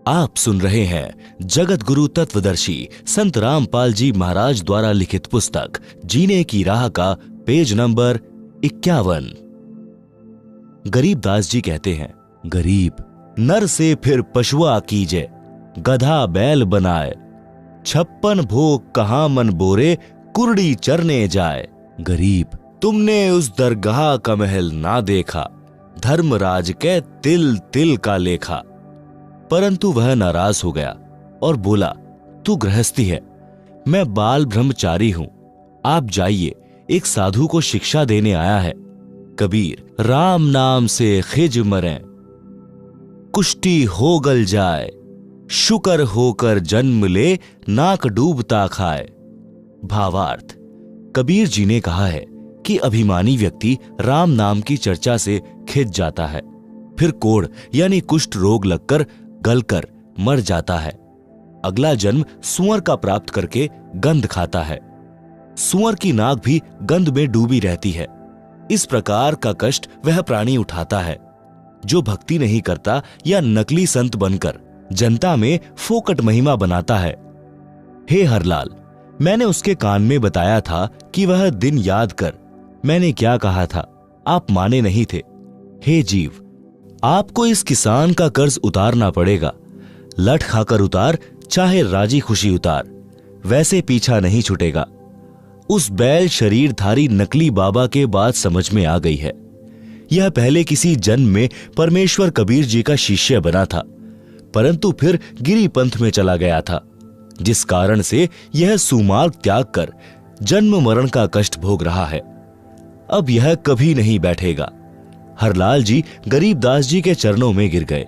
आप सुन रहे हैं जगत गुरु तत्वदर्शी संत रामपाल जी महाराज द्वारा लिखित पुस्तक जीने की राह का पेज नंबर 51। गरीबदास जी कहते हैं, गरीब नर से फिर पशुआ कीजे, गधा बैल बनाए, 56 भोग कहाँ मन बोरे, कुर्डी चरने जाए। गरीब तुमने उस दरगाह का महल ना देखा, धर्मराज के तिल तिल का लेखा। परंतु वह नाराज हो गया और बोला, तू गृहस्थी है, मैं बाल ब्रह्मचारी हूं, आप जाइए, एक साधु को शिक्षा देने आया है। कबीर राम नाम से खिज मरें, कुष्टी हो गल जाए, शुकर होकर जन्म ले, नाक डूबता खाए। भावार्थ, कबीर जी ने कहा है कि अभिमानी व्यक्ति राम नाम की चर्चा से खिज जाता है, फिर कोढ़ यानी कुष्ठ रोग लगकर गलकर मर जाता है। अगला जन्म सुअर का प्राप्त करके गंध खाता है। सुअर की नाक भी गंध में डूबी रहती है। इस प्रकार का कष्ट वह प्राणी उठाता है जो भक्ति नहीं करता या नकली संत बनकर जनता में फोकट महिमा बनाता है। हे हरलाल, मैंने उसके कान में बताया था कि वह दिन याद कर, मैंने क्या कहा था, आप माने नहीं थे। हे जीव, आपको इस किसान का कर्ज उतारना पड़ेगा। लठ खाकर उतार, चाहे राजी खुशी उतार, वैसे पीछा नहीं छूटेगा। उस बैल शरीरधारी नकली बाबा के बात समझ में आ गई है। यह पहले किसी जन्म में परमेश्वर कबीर जी का शिष्य बना था, परंतु फिर गिरी पंथ में चला गया था, जिस कारण से यह सुमार्ग त्याग कर जन्म मरण का कष्ट भोग रहा है। अब यह कभी नहीं बैठेगा। हरलाल जी गरीबदास जी के चरणों में गिर गए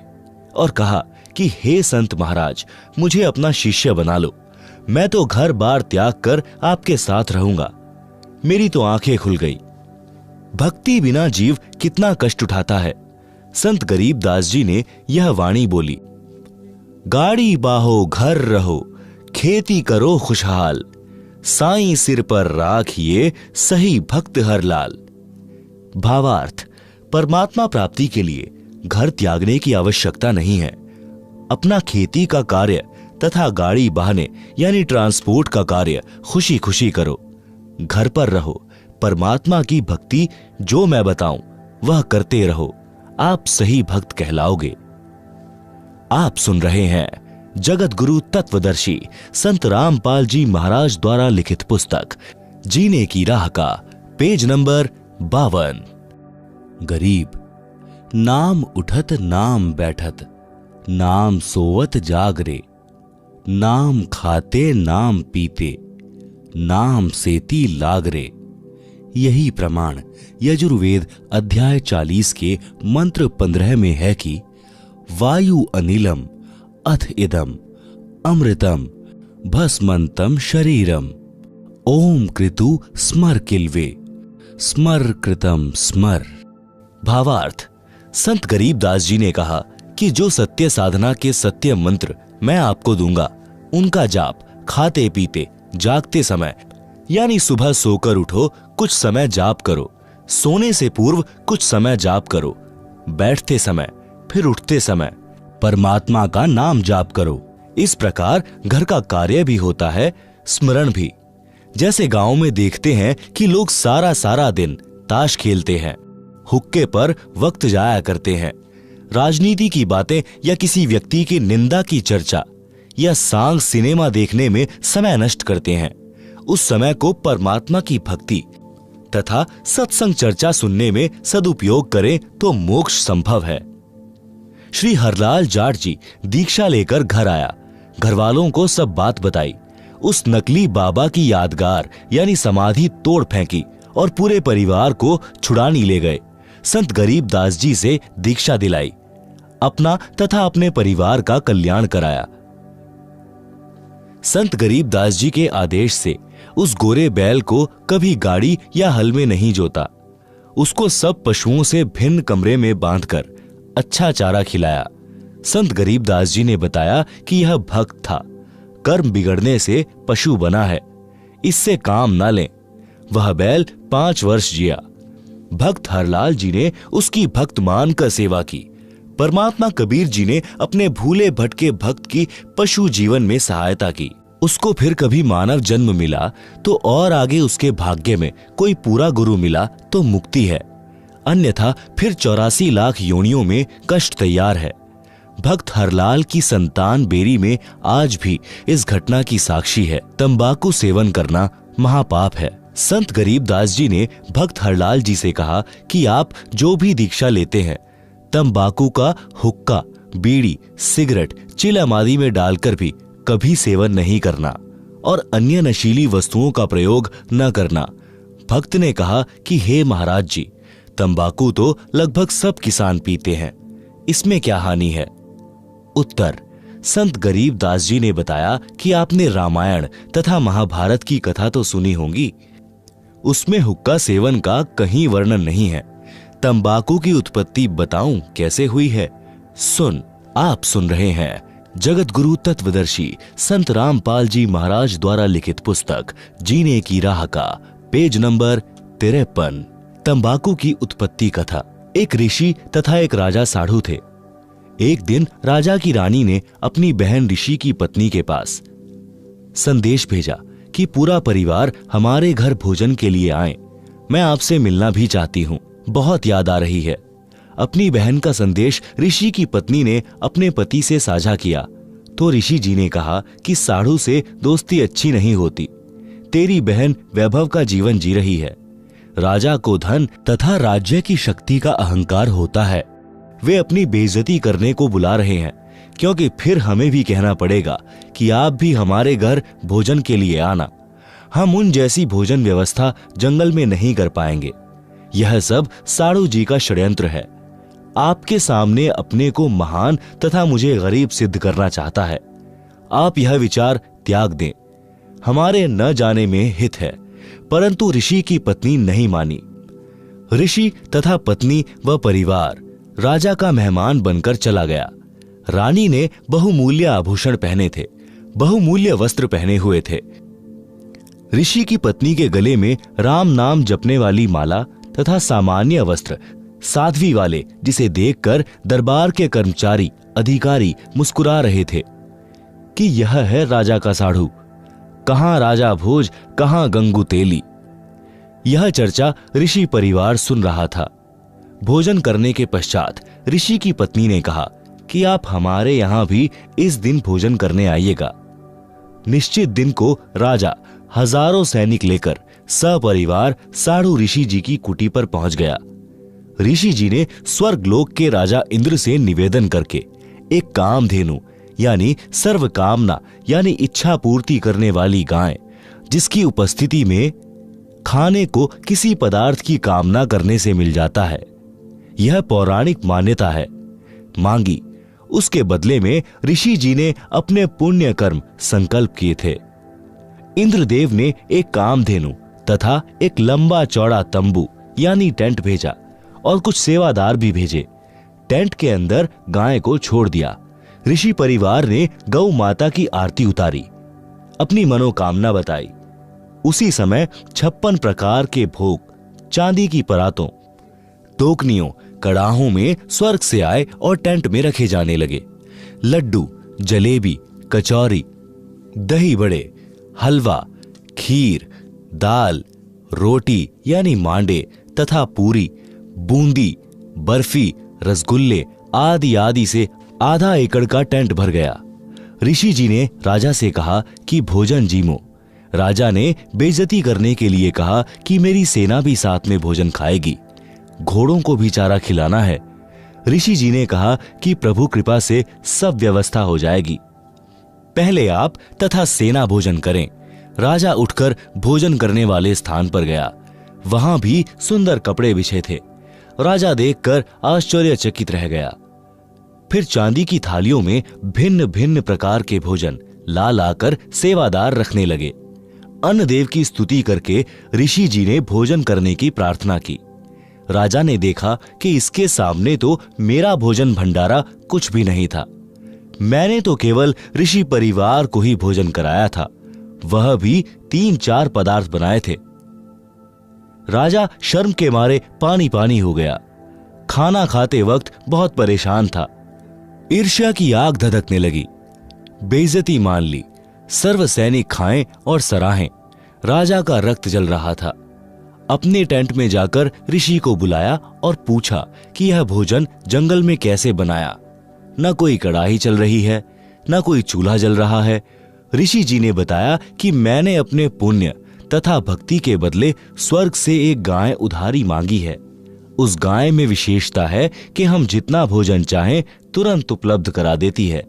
और कहा कि हे संत महाराज, मुझे अपना शिष्य बना लो, मैं तो घर बार त्याग कर आपके साथ रहूंगा। मेरी तो आंखें खुल गई। भक्ति बिना जीव कितना कष्ट उठाता है। संत गरीबदास जी ने यह वाणी बोली, गाड़ी बाहो घर रहो, खेती करो खुशहाल, साईं सिर पर राखिए सही भक्त हरलाल। भावार्थ, परमात्मा प्राप्ति के लिए घर त्यागने की आवश्यकता नहीं है। अपना खेती का कार्य तथा गाड़ी बहाने यानी ट्रांसपोर्ट का कार्य खुशी खुशी करो। घर पर रहो, परमात्मा की भक्ति जो मैं बताऊं वह करते रहो, आप सही भक्त कहलाओगे। आप सुन रहे हैं जगत गुरु तत्वदर्शी संत रामपाल जी महाराज द्वारा लिखित पुस्तक जीने की राह का पेज नंबर 52। गरीब नाम उठत नाम बैठत, नाम सोवत जागरे, नाम खाते नाम पीते, नाम सेती लागरे। यही प्रमाण यजुर्वेद अध्याय 40 के मंत्र 15 में है कि वायु अनिलम अथ इदम अमृतम भस्मंतम शरीरम, ओम कृतु स्मर किल्वे, स्मर कृतम स्मर। भावार्थ, संत गरीबदास जी ने कहा कि जो सत्य साधना के सत्य मंत्र मैं आपको दूंगा, उनका जाप खाते पीते जागते समय यानी सुबह सोकर उठो कुछ समय जाप करो, सोने से पूर्व कुछ समय जाप करो, बैठते समय फिर उठते समय परमात्मा का नाम जाप करो। इस प्रकार घर का कार्य भी होता है, स्मरण भी। जैसे गांव में देखते हैं कि लोग सारा सारा दिन ताश खेलते हैं, हुक्के पर वक्त जाया करते हैं, राजनीति की बातें या किसी व्यक्ति की निंदा की चर्चा या सांग सिनेमा देखने में समय नष्ट करते हैं। उस समय को परमात्मा की भक्ति तथा सत्संग चर्चा सुनने में सदुपयोग करें तो मोक्ष संभव है। श्री हरलाल जाट जी दीक्षा लेकर घर आया, घर वालों को सब बात बताई। उस नकली बाबा की यादगार यानी समाधि तोड़ फेंकी और पूरे परिवार को छुड़ानी ले गए। संत गरीबदास जी से दीक्षा दिलाई, अपना तथा अपने परिवार का कल्याण कराया। संत गरीबदास जी के आदेश से उस गोरे बैल को कभी गाड़ी या हल में नहीं जोता। उसको सब पशुओं से भिन्न कमरे में बांधकर अच्छा चारा खिलाया। संत गरीबदास जी ने बताया कि यह भक्त था, कर्म बिगड़ने से पशु बना है, इससे काम ना लें। वह बैल 5 वर्ष जिया। भक्त हरलाल जी ने उसकी भक्त मानकर सेवा की, परमात्मा कबीर जी ने अपने भूले भटके भक्त की पशु जीवन में सहायता की। उसको फिर कभी मानव जन्म मिला तो और आगे उसके भाग्य में कोई पूरा गुरु मिला तो मुक्ति है, अन्यथा फिर 84 लाख योनियों में कष्ट तैयार है। भक्त हरलाल की संतान बेरी में आज भी इस घटना की साक्षी है। तंबाकू सेवन करना महापाप है। संत गरीबदास जी ने भक्त हरलाल जी से कहा कि आप जो भी दीक्षा लेते हैं, तंबाकू का हुक्का, बीड़ी, सिगरेट, चिलम आदि में डालकर भी कभी सेवन नहीं करना और अन्य नशीली वस्तुओं का प्रयोग न करना। भक्त ने कहा कि हे महाराज जी, तंबाकू तो लगभग सब किसान पीते हैं, इसमें क्या हानि है? उत्तर: संत गरीबदास जी ने बताया कि आपने रामायण तथा महाभारत की कथा तो सुनी होगी, उसमें हुक्का सेवन का कहीं वर्णन नहीं है। तंबाकू की उत्पत्ति बताऊं कैसे हुई है? आप सुन रहे हैं जगत गुरु तत्वदर्शी संत रामपाल जी महाराज द्वारा लिखित पुस्तक जीने की राह का पेज नंबर 53। तंबाकू की उत्पत्ति कथा। एक ऋषि तथा एक राजा साढ़ू थे। एक दिन राजा की रानी ने अपनी बहन ऋषि की पत्नी के पास संदेश भेजा कि पूरा परिवार हमारे घर भोजन के लिए आए, मैं आपसे मिलना भी चाहती हूँ, बहुत याद आ रही है। अपनी बहन का संदेश ऋषि की पत्नी ने अपने पति से साझा किया तो ऋषि जी ने कहा कि साढ़ू से दोस्ती अच्छी नहीं होती, तेरी बहन वैभव का जीवन जी रही है। राजा को धन तथा राज्य की शक्ति का अहंकार होता है, वे अपनी बेइज्जती करने को बुला रहे हैं, क्योंकि फिर हमें भी कहना पड़ेगा कि आप भी हमारे घर भोजन के लिए आना। हम उन जैसी भोजन व्यवस्था जंगल में नहीं कर पाएंगे। यह सब साढ़ू जी का षड्यंत्र है। आपके सामने अपने को महान तथा मुझे गरीब सिद्ध करना चाहता है। आप यह विचार त्याग दें, हमारे न जाने में हित है। परंतु ऋषि की पत्नी नहीं मानी। ऋषि तथा पत्नी व परिवार राजा का मेहमान बनकर चला गया। रानी ने बहुमूल्य आभूषण पहने थे, बहुमूल्य वस्त्र पहने हुए थे। ऋषि की पत्नी के गले में राम नाम जपने वाली माला तथा सामान्य वस्त्र साध्वी वाले, जिसे देखकर दरबार के कर्मचारी अधिकारी मुस्कुरा रहे थे कि यह है राजा का साढ़ू, कहां राजा भोज, कहां गंगू तेली। यह चर्चा ऋषि परिवार सुन रहा था। भोजन करने के पश्चात ऋषि की पत्नी ने कहा कि आप हमारे यहां भी इस दिन भोजन करने आइएगा। निश्चित दिन को राजा हजारों सैनिक लेकर सपरिवार साढ़ू ऋषि जी की कुटी पर पहुंच गया। ऋषि जी ने स्वर्गलोक के राजा इंद्र से निवेदन करके एक कामधेनु यानी सर्व कामना यानी इच्छा पूर्ति करने वाली गाय, जिसकी उपस्थिति में खाने को किसी पदार्थ की कामना करने से मिल जाता है, यह पौराणिक मान्यता है, मांगी। उसके बदले में ऋषि जी ने अपने पुण्य कर्म संकल्प किए थे। इंद्रदेव ने एक कामधेनु तथा एक लंबा चौड़ा तंबू यानी टेंट भेजा और कुछ सेवादार भी भेजे। टेंट के अंदर गाय को छोड़ दिया। ऋषि परिवार ने गौ माता की आरती उतारी, अपनी मनोकामना बताई। उसी समय 56 प्रकार के भोग चांदी की परातों, टोकनियों, कड़ाहों में स्वर्ग से आए और टेंट में रखे जाने लगे। लड्डू, जलेबी, कचौरी, दही बड़े, हलवा, खीर, दाल, रोटी यानी मांडे तथा पूरी, बूंदी, बर्फी, रसगुल्ले आदि आदि से आधा एकड़ का टेंट भर गया। ऋषि जी ने राजा से कहा कि भोजन जीमो। राजा ने बेइज्जती करने के लिए कहा कि मेरी सेना भी साथ में भोजन खाएगी, घोड़ों को भी चारा खिलाना है। ऋषि जी ने कहा कि प्रभु कृपा से सब व्यवस्था हो जाएगी, पहले आप तथा सेना भोजन करें। राजा उठकर भोजन करने वाले स्थान पर गया। वहां भी सुंदर कपड़े बिछे थे। राजा देखकर आश्चर्यचकित रह गया। फिर चांदी की थालियों में भिन्न भिन्न प्रकार के भोजन ला लाकर सेवादार रखने लगे। अन्नदेव की स्तुति करके ऋषि जी ने भोजन करने की प्रार्थना की। राजा ने देखा कि इसके सामने तो मेरा भोजन भंडारा कुछ भी नहीं था। मैंने तो केवल ऋषि परिवार को ही भोजन कराया था, वह भी 3-4 पदार्थ बनाए थे। राजा शर्म के मारे पानी पानी हो गया। खाना खाते वक्त बहुत परेशान था। ईर्ष्या की आग धधकने लगी। बेइज्जती मान ली। सर्व सैनिक खाएं और सराहें। राजा का रक्त जल रहा था। अपने टेंट में जाकर ऋषि को बुलाया और पूछा कि यह भोजन जंगल में कैसे बनाया। न कोई कड़ाही चल रही है, न कोई चूल्हा जल रहा है। ऋषि जी ने बताया कि मैंने अपने पुण्य तथा भक्ति के बदले स्वर्ग से एक गाय उधारी मांगी है। उस गाय में विशेषता है कि हम जितना भोजन चाहें तुरंत उपलब्ध करा देती है।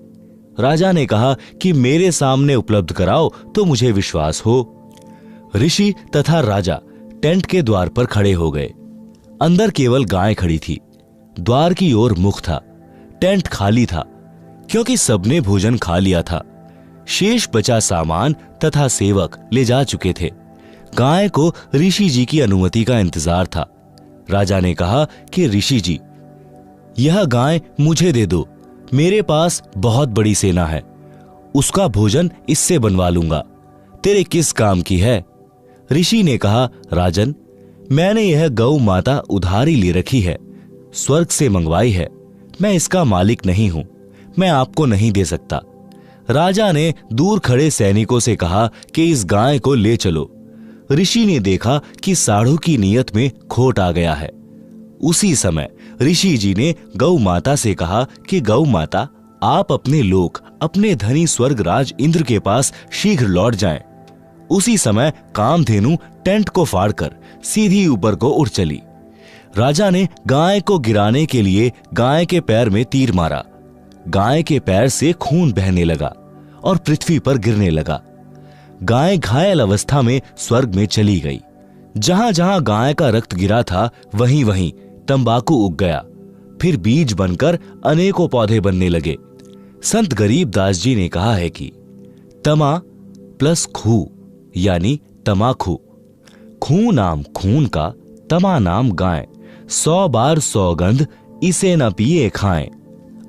राजा ने कहा कि मेरे सामने उपलब्ध कराओ तो मुझे विश्वास हो। ऋषि तथा राजा टेंट के द्वार पर खड़े हो गए। अंदर केवल गाय खड़ी थी। द्वार की ओर मुख था। टेंट खाली था क्योंकि सबने भोजन खा लिया था। शेष बचा सामान तथा सेवक ले जा चुके थे। गाय को ऋषि जी की अनुमति का इंतजार था। राजा ने कहा कि ऋषि जी, यह गाय मुझे दे दो। मेरे पास बहुत बड़ी सेना है। उसका भोजन इससे बनवा लूंगा। तेरे किस काम की है? ऋषि ने कहा, राजन, मैंने यह गौ माता उधारी ले रखी है, स्वर्ग से मंगवाई है। मैं इसका मालिक नहीं हूं, मैं आपको नहीं दे सकता। राजा ने दूर खड़े सैनिकों से कहा कि इस गाय को ले चलो। ऋषि ने देखा कि साढ़ू की नीयत में खोट आ गया है। उसी समय ऋषि जी ने गौ माता से कहा कि गौ माता, आप अपने लोक, अपने धनी स्वर्गराज इंद्र के पास शीघ्र लौट जाएं। उसी समय कामधेनु टेंट को फाड़कर सीधी ऊपर को उड़ चली। राजा ने गाय को गिराने के लिए गाय के पैर में तीर मारा। गाय के पैर से खून बहने लगा और पृथ्वी पर गिरने लगा। गाय घायल अवस्था में स्वर्ग में चली गई। जहां जहां गाय का रक्त गिरा था वहीं वहीं तंबाकू उग गया। फिर बीज बनकर अनेकों पौधे बनने लगे। संत गरीबदास जी ने कहा है कि तमा प्लस खू यानी तमाखू। खू नाम खून का, तमा नाम गाय। 100 बार सौगंध इसे न पिए खाएं।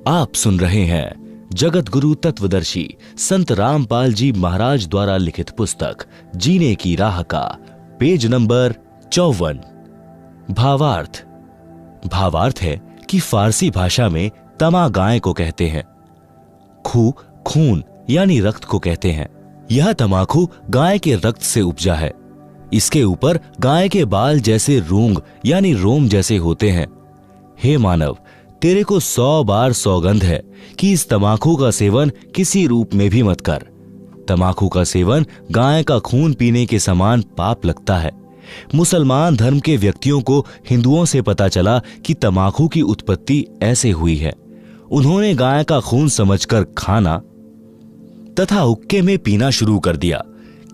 आप सुन रहे हैं जगत गुरु तत्वदर्शी संत रामपाल जी महाराज द्वारा लिखित पुस्तक जीने की राह का पेज नंबर 54। भावार्थ। भावार्थ है कि फारसी भाषा में तमा गाय को कहते हैं, खू खून यानी रक्त को कहते हैं। यह तमाकू गाय के रक्त से उपजा है। इसके ऊपर गाय के बाल जैसे रूंग यानी रोम जैसे होते हैं। हे मानव, तेरे को 100 बार सौगंध है कि इस तमाकू का सेवन किसी रूप में भी मत कर। तमाकू का सेवन गाय का खून पीने के समान पाप लगता है। मुसलमान धर्म के व्यक्तियों को हिंदुओं से पता चला कि तमाकू की उत्पत्ति ऐसे हुई है। उन्होंने गाय का खून समझकर खाना तथा हुक्के में पीना शुरू कर दिया,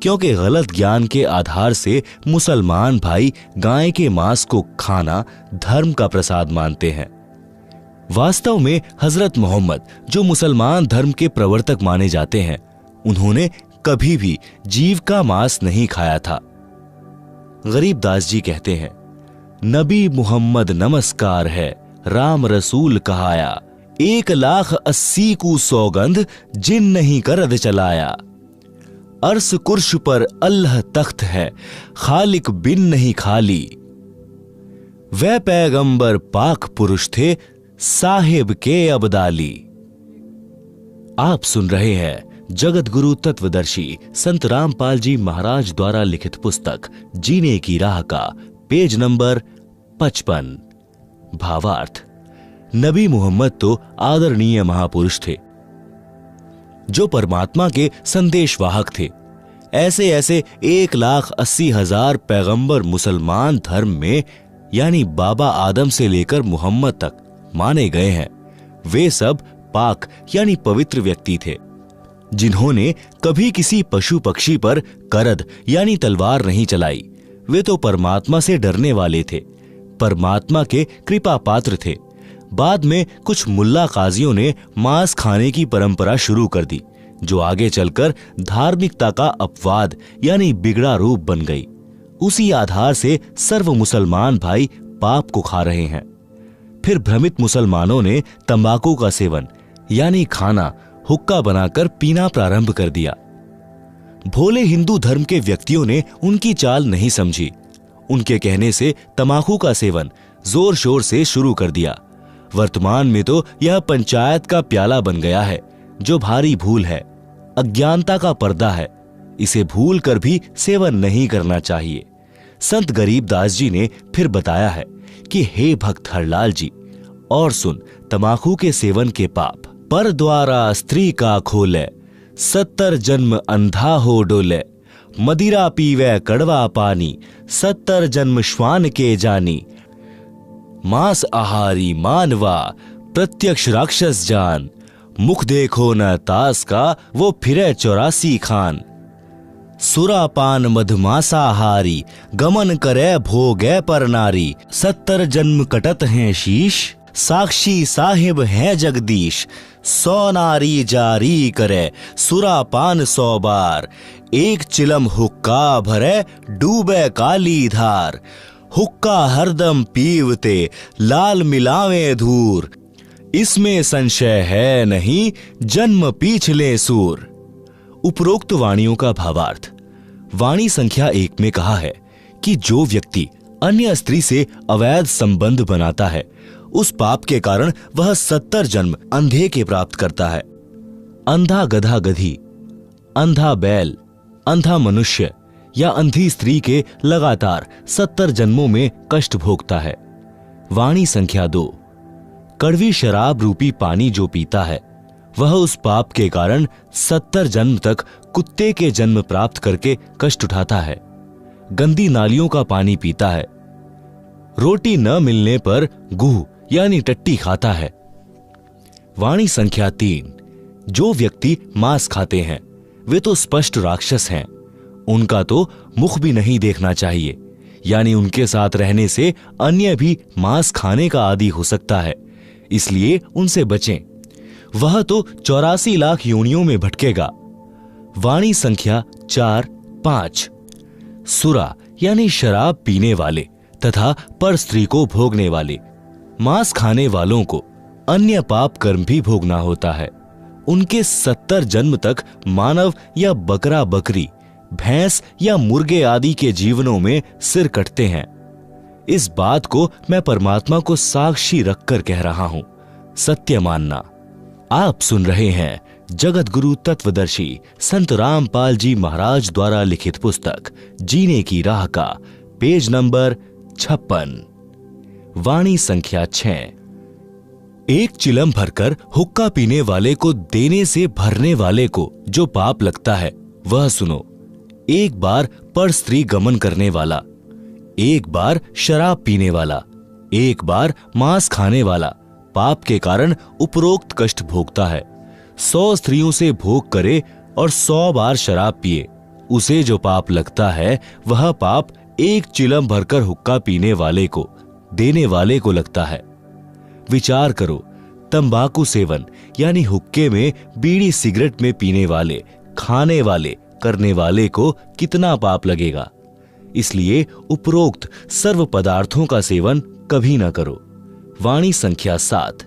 क्योंकि गलत ज्ञान के आधार से मुसलमान भाई गाय के मांस को खाना धर्म का प्रसाद मानते हैं। वास्तव में हजरत मोहम्मद, जो मुसलमान धर्म के प्रवर्तक माने जाते हैं, उन्होंने कभी भी जीव का मांस नहीं खाया था। गरीबदास जी कहते हैं, नबी मुहम्मद नमस्कार है, राम रसूल कहाया, 1,80,000 को सौगंध जिन नहीं करद चलाया। अर्श कुर्श पर अल्लाह तख्त है, खालिक बिन नहीं खाली। वह पैगंबर पाक पुरुष थे, साहिब के अबदाली। आप सुन रहे हैं जगत गुरु तत्वदर्शी संत रामपाल जी महाराज द्वारा लिखित पुस्तक जीने की राह का पेज नंबर 55। भावार्थ। नबी मोहम्मद तो आदरणीय महापुरुष थे, जो परमात्मा के संदेशवाहक थे। ऐसे ऐसे 1,80,000 पैगंबर मुसलमान धर्म में यानी बाबा आदम से लेकर मोहम्मद तक माने गए हैं। वे सब पाक यानी पवित्र व्यक्ति थे, जिन्होंने कभी किसी पशु पक्षी पर करद यानी तलवार नहीं चलाई। वे तो परमात्मा से डरने वाले थे, परमात्मा के कृपा पात्र थे। बाद में कुछ मुल्ला काजियों ने मांस खाने की परंपरा शुरू कर दी, जो आगे चलकर धार्मिकता का अपवाद यानी बिगड़ा रूप बन गई। उसी आधार से सर्व मुसलमान भाई पाप को खा रहे हैं। फिर भ्रमित मुसलमानों ने तंबाकू का सेवन यानी खाना हुक्का बनाकर पीना प्रारंभ कर दिया। भोले हिंदू धर्म के व्यक्तियों ने उनकी चाल नहीं समझी। उनके कहने से तंबाकू का सेवन जोर शोर से शुरू कर दिया। वर्तमान में तो यह पंचायत का प्याला बन गया है, जो भारी भूल है, अज्ञानता का पर्दा है। इसे भूल कर भी सेवन नहीं करना चाहिए। संत गरीबदास जी ने फिर बताया है कि हे भक्त हरलाल जी, और सुन तमाकू के सेवन के पाप। पर द्वारा स्त्री का खोले, 70 जन्म अंधा हो डोले। मदिरा पीवे कड़वा पानी, 70 जन्म श्वान के जानी। मांस आहारी मानवा, प्रत्यक्ष राक्षस जान। मुख देखो न तास का, वो फिरे 84 खान। सुरापान मधमासाहारी, गमन करे भोगे पर नारी। 70 जन्म कटत हैं शीश, साक्षी साहिब हैं जगदीश। 100 नारी जारी करे, सुरापान 100 बार। एक चिलम हुक्का भरे, डूबे काली धार। हुक्का हरदम पीवते, लाल मिलावे धूर। इसमें संशय है नहीं, जन्म पीछले सूर। उपरोक्त वाणियों का भावार्थ। वाणी संख्या 1 में कहा है कि जो व्यक्ति अन्य स्त्री से अवैध संबंध बनाता है, उस पाप के कारण वह 70 जन्म अंधे के प्राप्त करता है। अंधा गधा गधी, अंधा बैल, अंधा मनुष्य या अंधी स्त्री के लगातार 70 जन्मों में कष्ट भोगता है। वाणी संख्या 2। कड़वी शराब रूपी पानी जो पीता है, वह उस पाप के कारण 70 जन्म तक कुत्ते के जन्म प्राप्त करके कष्ट उठाता है। गंदी नालियों का पानी पीता है। रोटी न मिलने पर गुह यानी टट्टी खाता है। वाणी संख्या 3। जो व्यक्ति मांस खाते हैं, वे तो स्पष्ट राक्षस हैं। उनका तो मुख भी नहीं देखना चाहिए, यानी उनके साथ रहने से अन्य भी मांस खाने का आदी हो सकता है, इसलिए उनसे बचें। वह तो 84 लाख योनियों में भटकेगा। वाणी संख्या 4, 5। सुरा यानी शराब पीने वाले तथा पर स्त्री को भोगने वाले, मांस खाने वालों को अन्य पाप कर्म भी भोगना होता है। उनके 70 जन्म तक मानव या बकरा बकरी, भैंस या मुर्गे आदि के जीवनों में सिर कटते हैं। इस बात को मैं परमात्मा को साक्षी रखकर कह रहा हूं, सत्य मानना। आप सुन रहे हैं जगत गुरु तत्वदर्शी संत रामपाल जी महाराज द्वारा लिखित पुस्तक जीने की राह का पेज नंबर 56। वाणी संख्या 6। एक चिलम भरकर हुक्का पीने वाले को देने से भरने वाले को जो पाप लगता है, वह सुनो। एक बार पर स्त्री गमन करने वाला, एक बार शराब पीने वाला, एक बार मांस खाने वाला पाप के कारण उपरोक्त कष्ट भोगता है। 100 स्त्रियों से भोग करे और 100 बार शराब पिए, उसे जो पाप लगता है, वह पाप एक चिलम भरकर हुक्का पीने वाले को देने वाले को लगता है। विचार करो, तंबाकू सेवन यानी हुक्के में, बीड़ी सिगरेट में पीने वाले, खाने वाले, करने वाले को कितना पाप लगेगा। इसलिए उपरोक्त सर्व पदार्थों का सेवन कभी न करो। वाणी संख्या 7।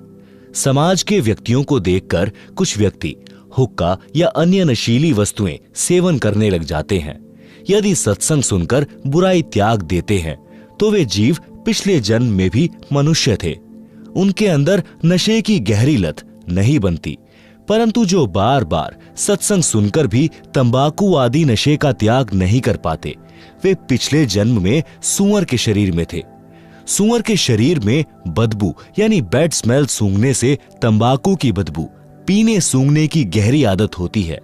समाज के व्यक्तियों को देखकर कुछ व्यक्ति हुक्का या अन्य नशीली वस्तुएं सेवन करने लग जाते हैं। यदि सत्संग सुनकर बुराई त्याग देते हैं, तो वे जीव पिछले जन्म में भी मनुष्य थे। उनके अंदर नशे की गहरी लत नहीं बनती, परंतु जो बार बार सत्संग सुनकर भी तंबाकू आदि नशे का त्याग नहीं कर पाते, वे पिछले जन्म में सूअर के शरीर में थे। सूअर के शरीर में बदबू यानी बैड स्मेल सूंघने से तंबाकू की बदबू पीने सूंघने की गहरी आदत होती है।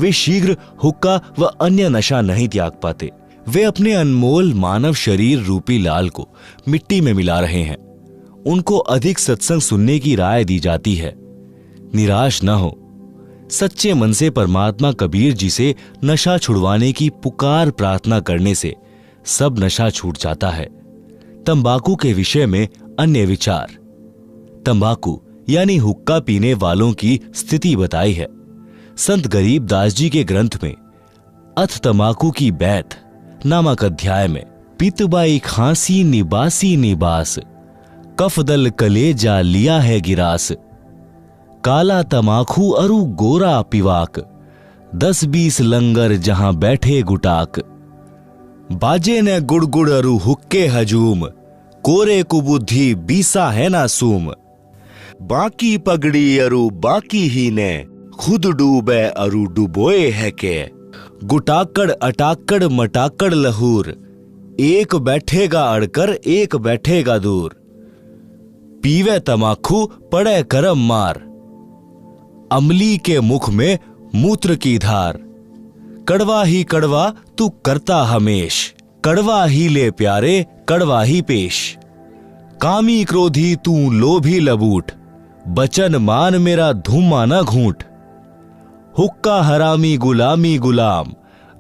वे शीघ्र हुक्का व अन्य नशा नहीं त्याग पाते। वे अपने अनमोल मानव शरीर रूपी लाल को मिट्टी में मिला रहे हैं। उनको अधिक सत्संग सुनने की राय दी जाती है। निराश न हो, सच्चे मन से परमात्मा कबीर जी से नशा छुड़वाने की पुकार प्रार्थना करने से सब नशा छूट जाता है। तंबाकू के विषय में अन्य विचार। तंबाकू यानी हुक्का पीने वालों की स्थिति बताई है संत गरीबदास जी के ग्रंथ में अथ तंबाकू की बैत नामक अध्याय में। पितबाई खांसी निबासी निबास, कफदल कलेजा लिया है गिरास। काला तमाखू अरु गोरा पिवाक, 10-20 लंगर जहां बैठे गुटाक। बाजे ने गुड़ गुड़ अरु हुक्के हजूम, कोरे कुबुद्धि बीसा है ना सूम। बाकी पगड़ी अरु बाकी ही ने, खुद डूबे अरु डुबोए है के। गुटाकड़ अटाकड़ मटाकड़ लहूर, एक बैठेगा अड़कर एक बैठेगा दूर। पीवे तमाखू पड़े करम मार, अमली के मुख में मूत्र की धार। कड़वा ही कड़वा तू करता हमेश, कड़वा ही ले प्यारे कड़वा ही पेश। कामी क्रोधी तू लोभी लबूट, बचन मान मेरा धूमा न घूंट। हुक्का हरामी गुलामी गुलाम,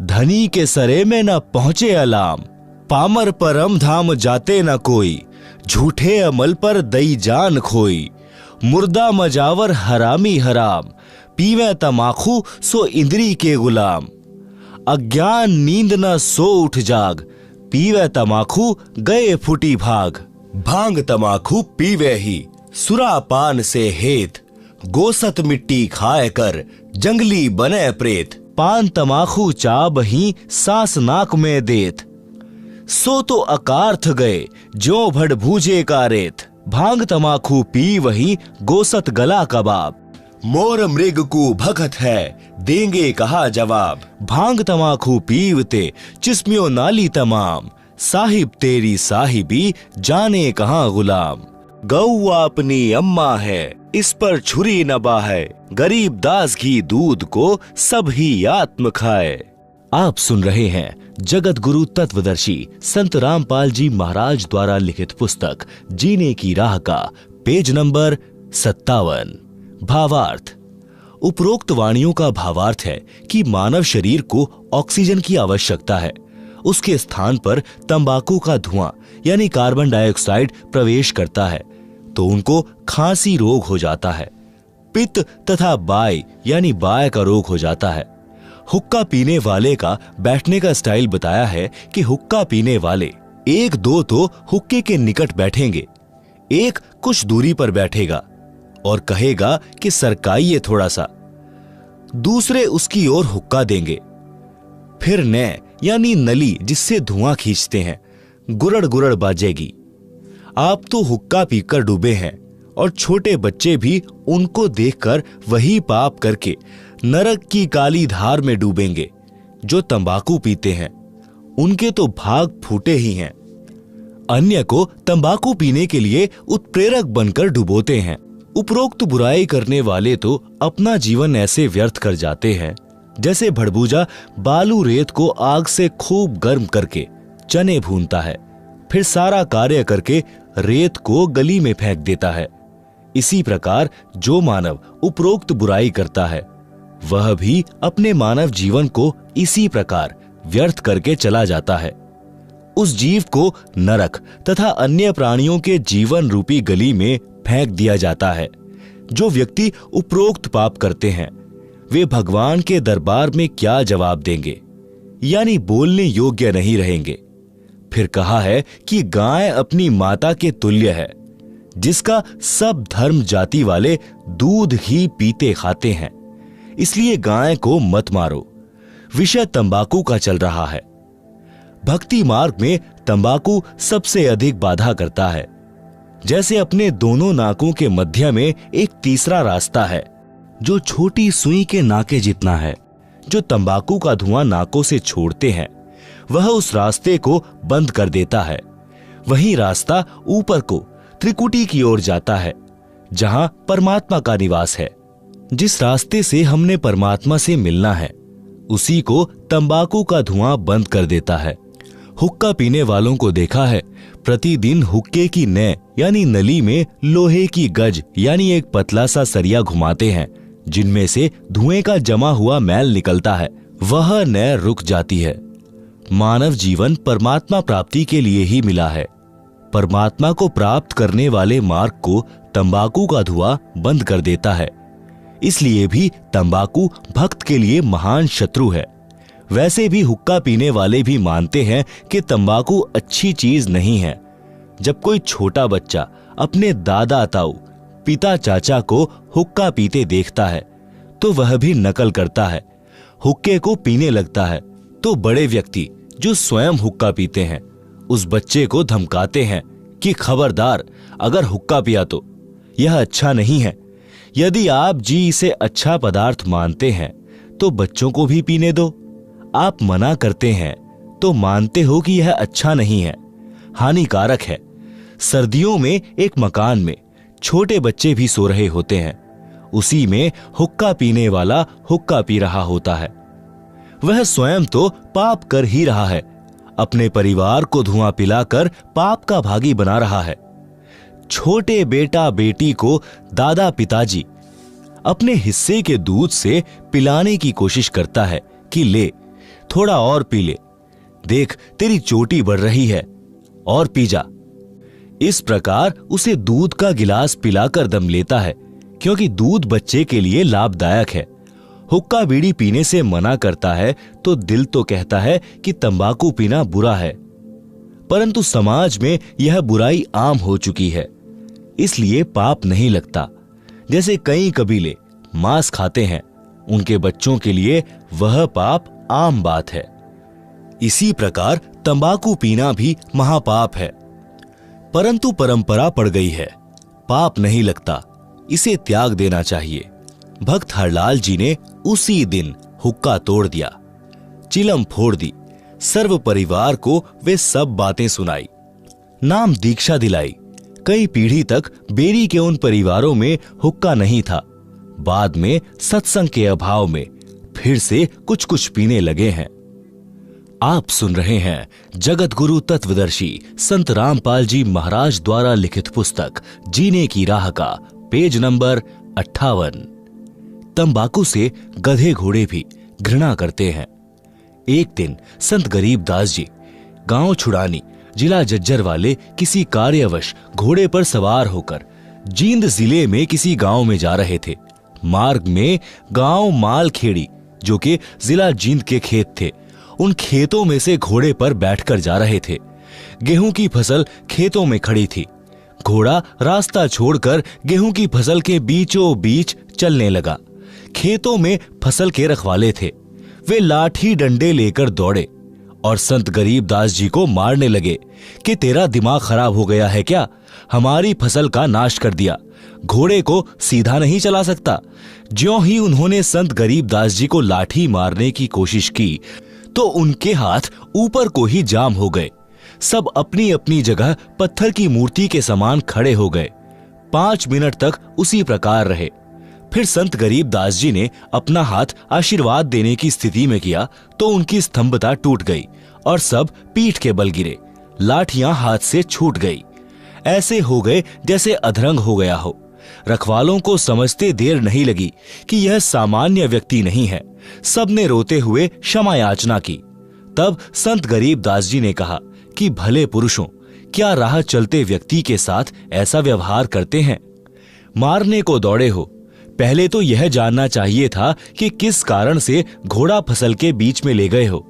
धनी के सरे में न पहुंचे अलाम। पामर परम धाम जाते न कोई, झूठे अमल पर दई जान खोई। मुर्दा मजावर हरामी हराम, पीवे तमाखू सो इंद्री के गुलाम। अज्ञान नींद न सो उठ जाग, पीवे तमाखू गए फुटी भाग। भांग तमाखू पीवे ही सुरापान से हेत, गोसत मिट्टी खाए कर जंगली बने प्रेत। पान तमाखू चाब ही सांस नाक में देत, सो तो अकार्थ गए जो भड़ भूजे का रेत। भांग तमाखू पी वही गोसत गला कबाब, मोर मृग को भगत है देंगे कहा जवाब। भांग तमाखू पीवते चिस्मियों नाली तमाम, साहिब तेरी साहिबी जाने कहां गुलाम। गौ अपनी अम्मा है इस पर छुरी न बाहे, गरीब दास घी दूध को सब ही आत्म खाए। आप सुन रहे हैं जगत गुरु तत्वदर्शी संत रामपाल जी महाराज द्वारा लिखित पुस्तक जीने की राह का पेज नंबर 57। भावार्थ। उपरोक्त वाणियों का भावार्थ है कि मानव शरीर को ऑक्सीजन की आवश्यकता है। उसके स्थान पर तंबाकू का धुआं यानी कार्बन डाइऑक्साइड प्रवेश करता है तो उनको खांसी रोग हो जाता है। पित्त तथा बाय यानी बाय का रोग हो जाता है। हुक्का पीने वाले का बैठने का स्टाइल बताया है कि हुक्का पीने वाले एक दो तो हुक्के के निकट बैठेंगे, एक कुछ दूरी पर बैठेगा और कहेगा कि सरकाइए थोड़ा सा। दूसरे उसकी ओर हुक्का देंगे। फिर नै यानी नली जिससे धुआं खींचते हैं गुरड़ गुरड़ बाजेगी। आप तो हुक्का पीकर डूबे हैं और छोटे बच्चे भी उनको देखकर वही पाप करके नरक की काली धार में डूबेंगे। जो तंबाकू पीते हैं उनके तो भाग फूटे ही हैं। अन्य को तंबाकू पीने के लिए उत्प्रेरक बनकर डुबोते हैं। उपरोक्त बुराई करने वाले तो अपना जीवन ऐसे व्यर्थ कर जाते हैं जैसे भड़बूजा बालू रेत को आग से खूब गर्म करके चने भूनता है, फिर सारा कार्य करके रेत को गली में फेंक देता है। इसी प्रकार जो मानव उपरोक्त बुराई करता है वह भी अपने मानव जीवन को इसी प्रकार व्यर्थ करके चला जाता है। उस जीव को नरक तथा अन्य प्राणियों के जीवन रूपी गली में फेंक दिया जाता है। जो व्यक्ति उपरोक्त पाप करते हैं वे भगवान के दरबार में क्या जवाब देंगे, यानी बोलने योग्य नहीं रहेंगे। फिर कहा है कि गाय अपनी माता के तुल्य है, जिसका सब धर्म जाति वाले दूध ही पीते खाते हैं। इसलिए गाय को मत मारो। विषय तंबाकू का चल रहा है। भक्ति मार्ग में तंबाकू सबसे अधिक बाधा करता है। जैसे अपने दोनों नाकों के मध्य में एक तीसरा रास्ता है जो छोटी सुई के नाके जितना है। जो तंबाकू का धुआं नाकों से छोड़ते हैं वह उस रास्ते को बंद कर देता है। वही रास्ता ऊपर को त्रिकुटी की ओर जाता है जहां परमात्मा का निवास है। जिस रास्ते से हमने परमात्मा से मिलना है उसी को तंबाकू का धुआं बंद कर देता है। हुक्का पीने वालों को देखा है प्रतिदिन हुक्के की नै यानी नली में लोहे की गज यानी एक पतला सा सरिया घुमाते हैं, जिनमें से धुएं का जमा हुआ मैल निकलता है। वह नै रुक जाती है। मानव जीवन परमात्मा प्राप्ति के लिए ही मिला है। परमात्मा को प्राप्त करने वाले मार्ग को तंबाकू का धुआं बंद कर देता है। इसलिए भी तंबाकू भक्त के लिए महान शत्रु है। वैसे भी हुक्का पीने वाले भी मानते हैं कि तंबाकू अच्छी चीज नहीं है। जब कोई छोटा बच्चा अपने दादा ताऊ पिता चाचा को हुक्का पीते देखता है तो वह भी नकल करता है, हुक्के को पीने लगता है। तो बड़े व्यक्ति जो स्वयं हुक्का पीते हैं उस बच्चे को धमकाते हैं कि खबरदार, अगर हुक्का पिया तो यह अच्छा नहीं है। यदि आप जी इसे अच्छा पदार्थ मानते हैं तो बच्चों को भी पीने दो। आप मना करते हैं तो मानते हो कि यह अच्छा नहीं है, हानिकारक है। सर्दियों में एक मकान में छोटे बच्चे भी सो रहे होते हैं, उसी में हुक्का पीने वाला हुक्का पी रहा होता है। वह स्वयं तो पाप कर ही रहा है, अपने परिवार को धुआं पिलाकर पाप का भागी बना रहा है। छोटे बेटा बेटी को दादा पिताजी अपने हिस्से के दूध से पिलाने की कोशिश करता है कि ले थोड़ा और पी ले, देख तेरी चोटी बढ़ रही है, और पी जा। इस प्रकार उसे दूध का गिलास पिलाकर दम लेता है, क्योंकि दूध बच्चे के लिए लाभदायक है। हुक्का बीड़ी पीने से मना करता है तो दिल तो कहता है कि तंबाकू पीना बुरा है, परंतु समाज में यह बुराई आम हो चुकी है, इसलिए पाप नहीं लगता। जैसे कई कबीले मांस खाते हैं, उनके बच्चों के लिए वह पाप आम बात है। इसी प्रकार तंबाकू पीना भी महापाप है, परंतु परंपरा पड़ गई है, पाप नहीं लगता, इसे त्याग देना चाहिए। भक्त हरलाल जी ने उसी दिन हुक्का तोड़ दिया, चिलम फोड़ दी, सर्व परिवार को वे सब बातें सुनाई, नाम दीक्षा दिलाई। कई पीढ़ी तक बेरी के उन परिवारों में हुक्का नहीं था। बाद में सत्संग के अभाव में फिर से कुछ कुछ पीने लगे हैं। आप सुन रहे हैं जगत गुरु तत्वदर्शी संत रामपाल जी महाराज द्वारा लिखित पुस्तक जीने की राह का पेज नंबर 58। तंबाकू से गधे घोड़े भी घृणा करते हैं। एक दिन संत गरीबदास जी गांव छुड़ानी जिला जज्जर वाले किसी कार्यवश घोड़े पर सवार होकर जींद जिले में किसी गांव में जा रहे थे। मार्ग में गांव मालखेड़ी, जो कि जिला जींद के खेत थे, उन खेतों में से घोड़े पर बैठकर जा रहे थे। गेहूं की फसल खेतों में खड़ी थी। घोड़ा रास्ता छोड़कर गेहूं की फसल के बीचों बीच चलने लगा। खेतों में फसल के रखवाले थे, वे लाठी डंडे लेकर दौड़े और संत गरीबदास जी को मारने लगे कि तेरा दिमाग खराब हो गया है क्या, हमारी फसल का नाश कर दिया, घोड़े को सीधा नहीं चला सकता। ज्यों ही उन्होंने संत गरीबदास जी को लाठी मारने की कोशिश की तो उनके हाथ ऊपर को ही जाम हो गए। सब अपनी अपनी जगह पत्थर की मूर्ति के समान खड़े हो गए। 5 मिनट तक उसी प्रकार रहे। फिर संत गरीबदास जी ने अपना हाथ आशीर्वाद देने की स्थिति में किया तो उनकी स्तंभता टूट गई और सब पीठ के बल गिरे। लाठियां हाथ से छूट गई। ऐसे हो गए जैसे अधरंग हो गया हो। रखवालों को समझते देर नहीं लगी कि यह सामान्य व्यक्ति नहीं है। सबने रोते हुए क्षमा याचना की। तब संत गरीबदास जी ने कहा कि भले पुरुषों, क्या राह चलते व्यक्ति के साथ ऐसा व्यवहार करते हैं? मारने को दौड़े हो, पहले तो यह जानना चाहिए था कि किस कारण से घोड़ा फसल के बीच में ले गए हो।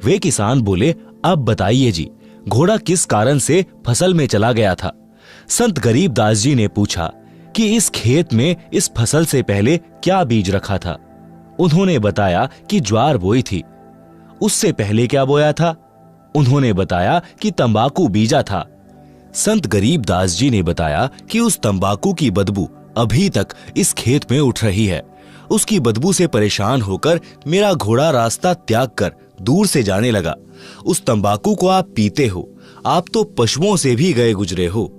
वे किसान बोले, अब बताइए जी, घोड़ा किस कारण से फसल में चला गया था? संत गरीबदास जी ने पूछा कि इस खेत में इस फसल से पहले क्या बीज रखा था? उन्होंने बताया कि ज्वार बोई थी। उससे पहले क्या बोया था? उन्होंने बताया कि तंबाकू बीजा था। संत गरीबदास जी ने बताया कि उस तंबाकू की बदबू अभी तक इस खेत में उठ रही है। उसकी बदबू से परेशान होकर मेरा घोड़ा रास्ता त्याग कर दूर से जाने लगा। उस तंबाकू को आप पीते हो, आप तो पशुओं से भी गए गुजरे हो।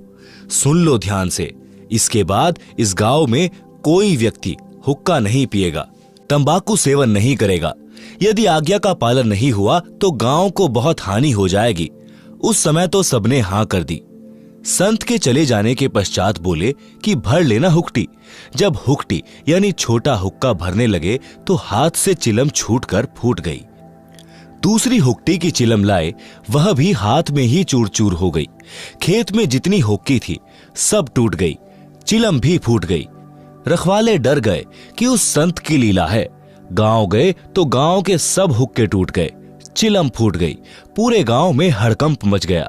सुन लो ध्यान से, इसके बाद इस गांव में कोई व्यक्ति हुक्का नहीं पिएगा, तंबाकू सेवन नहीं करेगा। यदि आज्ञा का पालन नहीं हुआ तो गांव को बहुत हानि हो जाएगी। उस समय तो सबने हां कर दी। संत के चले जाने के पश्चात बोले कि भर लेना हुक्टी। जब हुक्टी यानी छोटा हुक्का भरने लगे तो हाथ से चिलम छूटकर फूट गई। दूसरी हुक्टी की चिलम लाए, वह भी हाथ में ही चूर चूर हो गई। खेत में जितनी हुक्की थी सब टूट गई, चिलम भी फूट गई। रखवाले डर गए कि उस संत की लीला है। गांव गए तो गांव के सब हुक्के टूट गए, चिलम फूट गई। पूरे गांव में हड़कंप मच गया,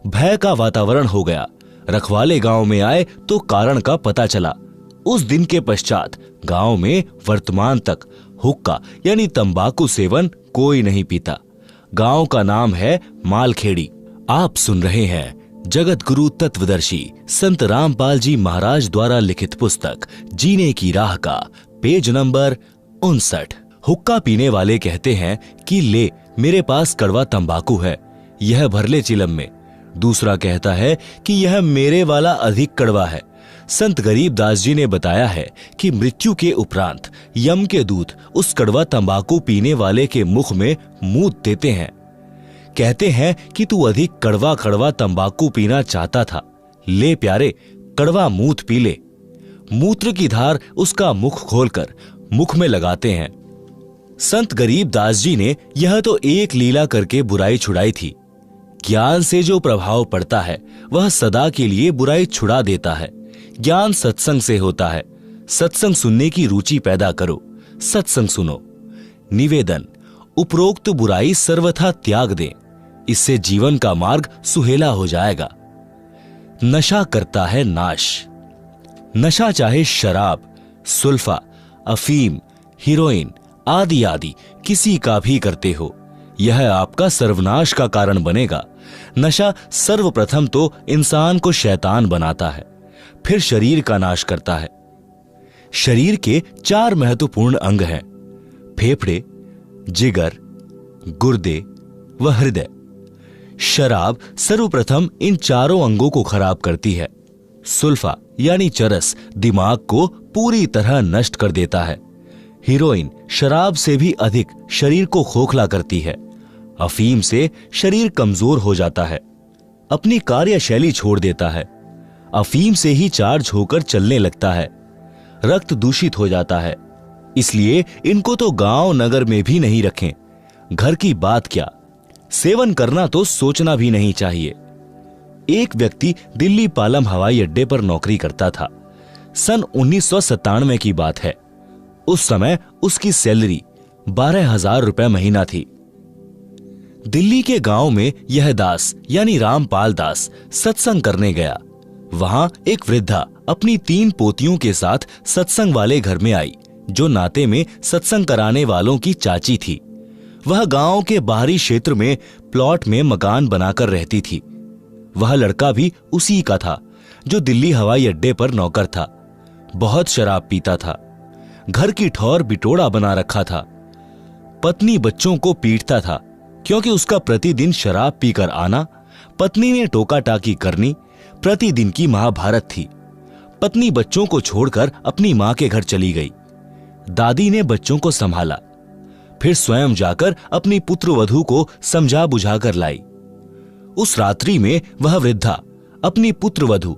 भय का वातावरण हो गया। रखवाले गांव में आए तो कारण का पता चला। उस दिन के पश्चात गांव में वर्तमान तक हुक्का यानी तंबाकू सेवन कोई नहीं पीता। गांव का नाम है मालखेड़ी। आप सुन रहे हैं जगत गुरु तत्वदर्शी संत रामपाल जी महाराज द्वारा लिखित पुस्तक जीने की राह का पेज नंबर 59। हुक्का पीने वाले कहते हैं कि ले मेरे पास कड़वा तंबाकू है, यह भर ले चिलम में। दूसरा कहता है कि यह मेरे वाला अधिक कड़वा है। संत गरीबदास जी ने बताया है कि मृत्यु के उपरांत यम के दूत उस कड़वा तंबाकू पीने वाले के मुख में मूत देते हैं। कहते हैं कि तू अधिक कड़वा कड़वा तंबाकू पीना चाहता था, ले प्यारे कड़वा मूत पी ले। मूत्र की धार उसका मुख खोलकर मुख में लगाते हैं। संत गरीबदास जी ने यह तो एक लीला करके बुराई छुड़ाई थी। ज्ञान से जो प्रभाव पड़ता है वह सदा के लिए बुराई छुड़ा देता है। ज्ञान सत्संग से होता है। सत्संग सुनने की रुचि पैदा करो, सत्संग सुनो। निवेदन, उपरोक्त बुराई सर्वथा त्याग दें, इससे जीवन का मार्ग सुहेला हो जाएगा। नशा करता है नाश। नशा चाहे शराब, सुल्फा, अफीम, हीरोइन आदि आदि किसी का भी करते हो, यह आपका सर्वनाश का कारण बनेगा। नशा सर्वप्रथम तो इंसान को शैतान बनाता है, फिर शरीर का नाश करता है। शरीर के 4 महत्वपूर्ण अंग हैं, फेफड़े, जिगर, गुर्दे व हृदय। शराब सर्वप्रथम इन चारों अंगों को खराब करती है। सुल्फा यानी चरस दिमाग को पूरी तरह नष्ट कर देता है। हीरोइन शराब से भी अधिक शरीर को खोखला करती है। अफीम से शरीर कमजोर हो जाता है, अपनी कार्यशैली छोड़ देता है। अफीम से ही चार्ज होकर चलने लगता है। रक्त दूषित हो जाता है। इसलिए इनको तो गांव नगर में भी नहीं रखें। घर की बात क्या, सेवन करना तो सोचना भी नहीं चाहिए। एक व्यक्ति दिल्ली पालम हवाई अड्डे पर नौकरी करता था। सन 1997 की बात है। उस समय उसकी सैलरी 12,000 रुपए महीना थी। दिल्ली के गांव में यह दास यानी रामपाल दास सत्संग करने गया। वहां एक वृद्धा अपनी 3 पोतियों के साथ सत्संग वाले घर में आई, जो नाते में सत्संग कराने वालों की चाची थी। वह गांव के बाहरी क्षेत्र में प्लॉट में मकान बनाकर रहती थी। वह लड़का भी उसी का था जो दिल्ली हवाई अड्डे पर नौकर था। बहुत शराब पीता था, घर की ठौर बिटोड़ा बना रखा था। पत्नी बच्चों को पीटता था, क्योंकि उसका प्रतिदिन शराब पीकर आना, पत्नी ने टोका टाकी करनी प्रतिदिन की महाभारत थी। पत्नी बच्चों को छोड़कर अपनी मां के घर चली गई। दादी ने बच्चों को संभाला, फिर स्वयं जाकर अपनी पुत्रवधू को समझा बुझाकर लाई। उस रात्रि में वह वृद्धा अपनी पुत्रवधू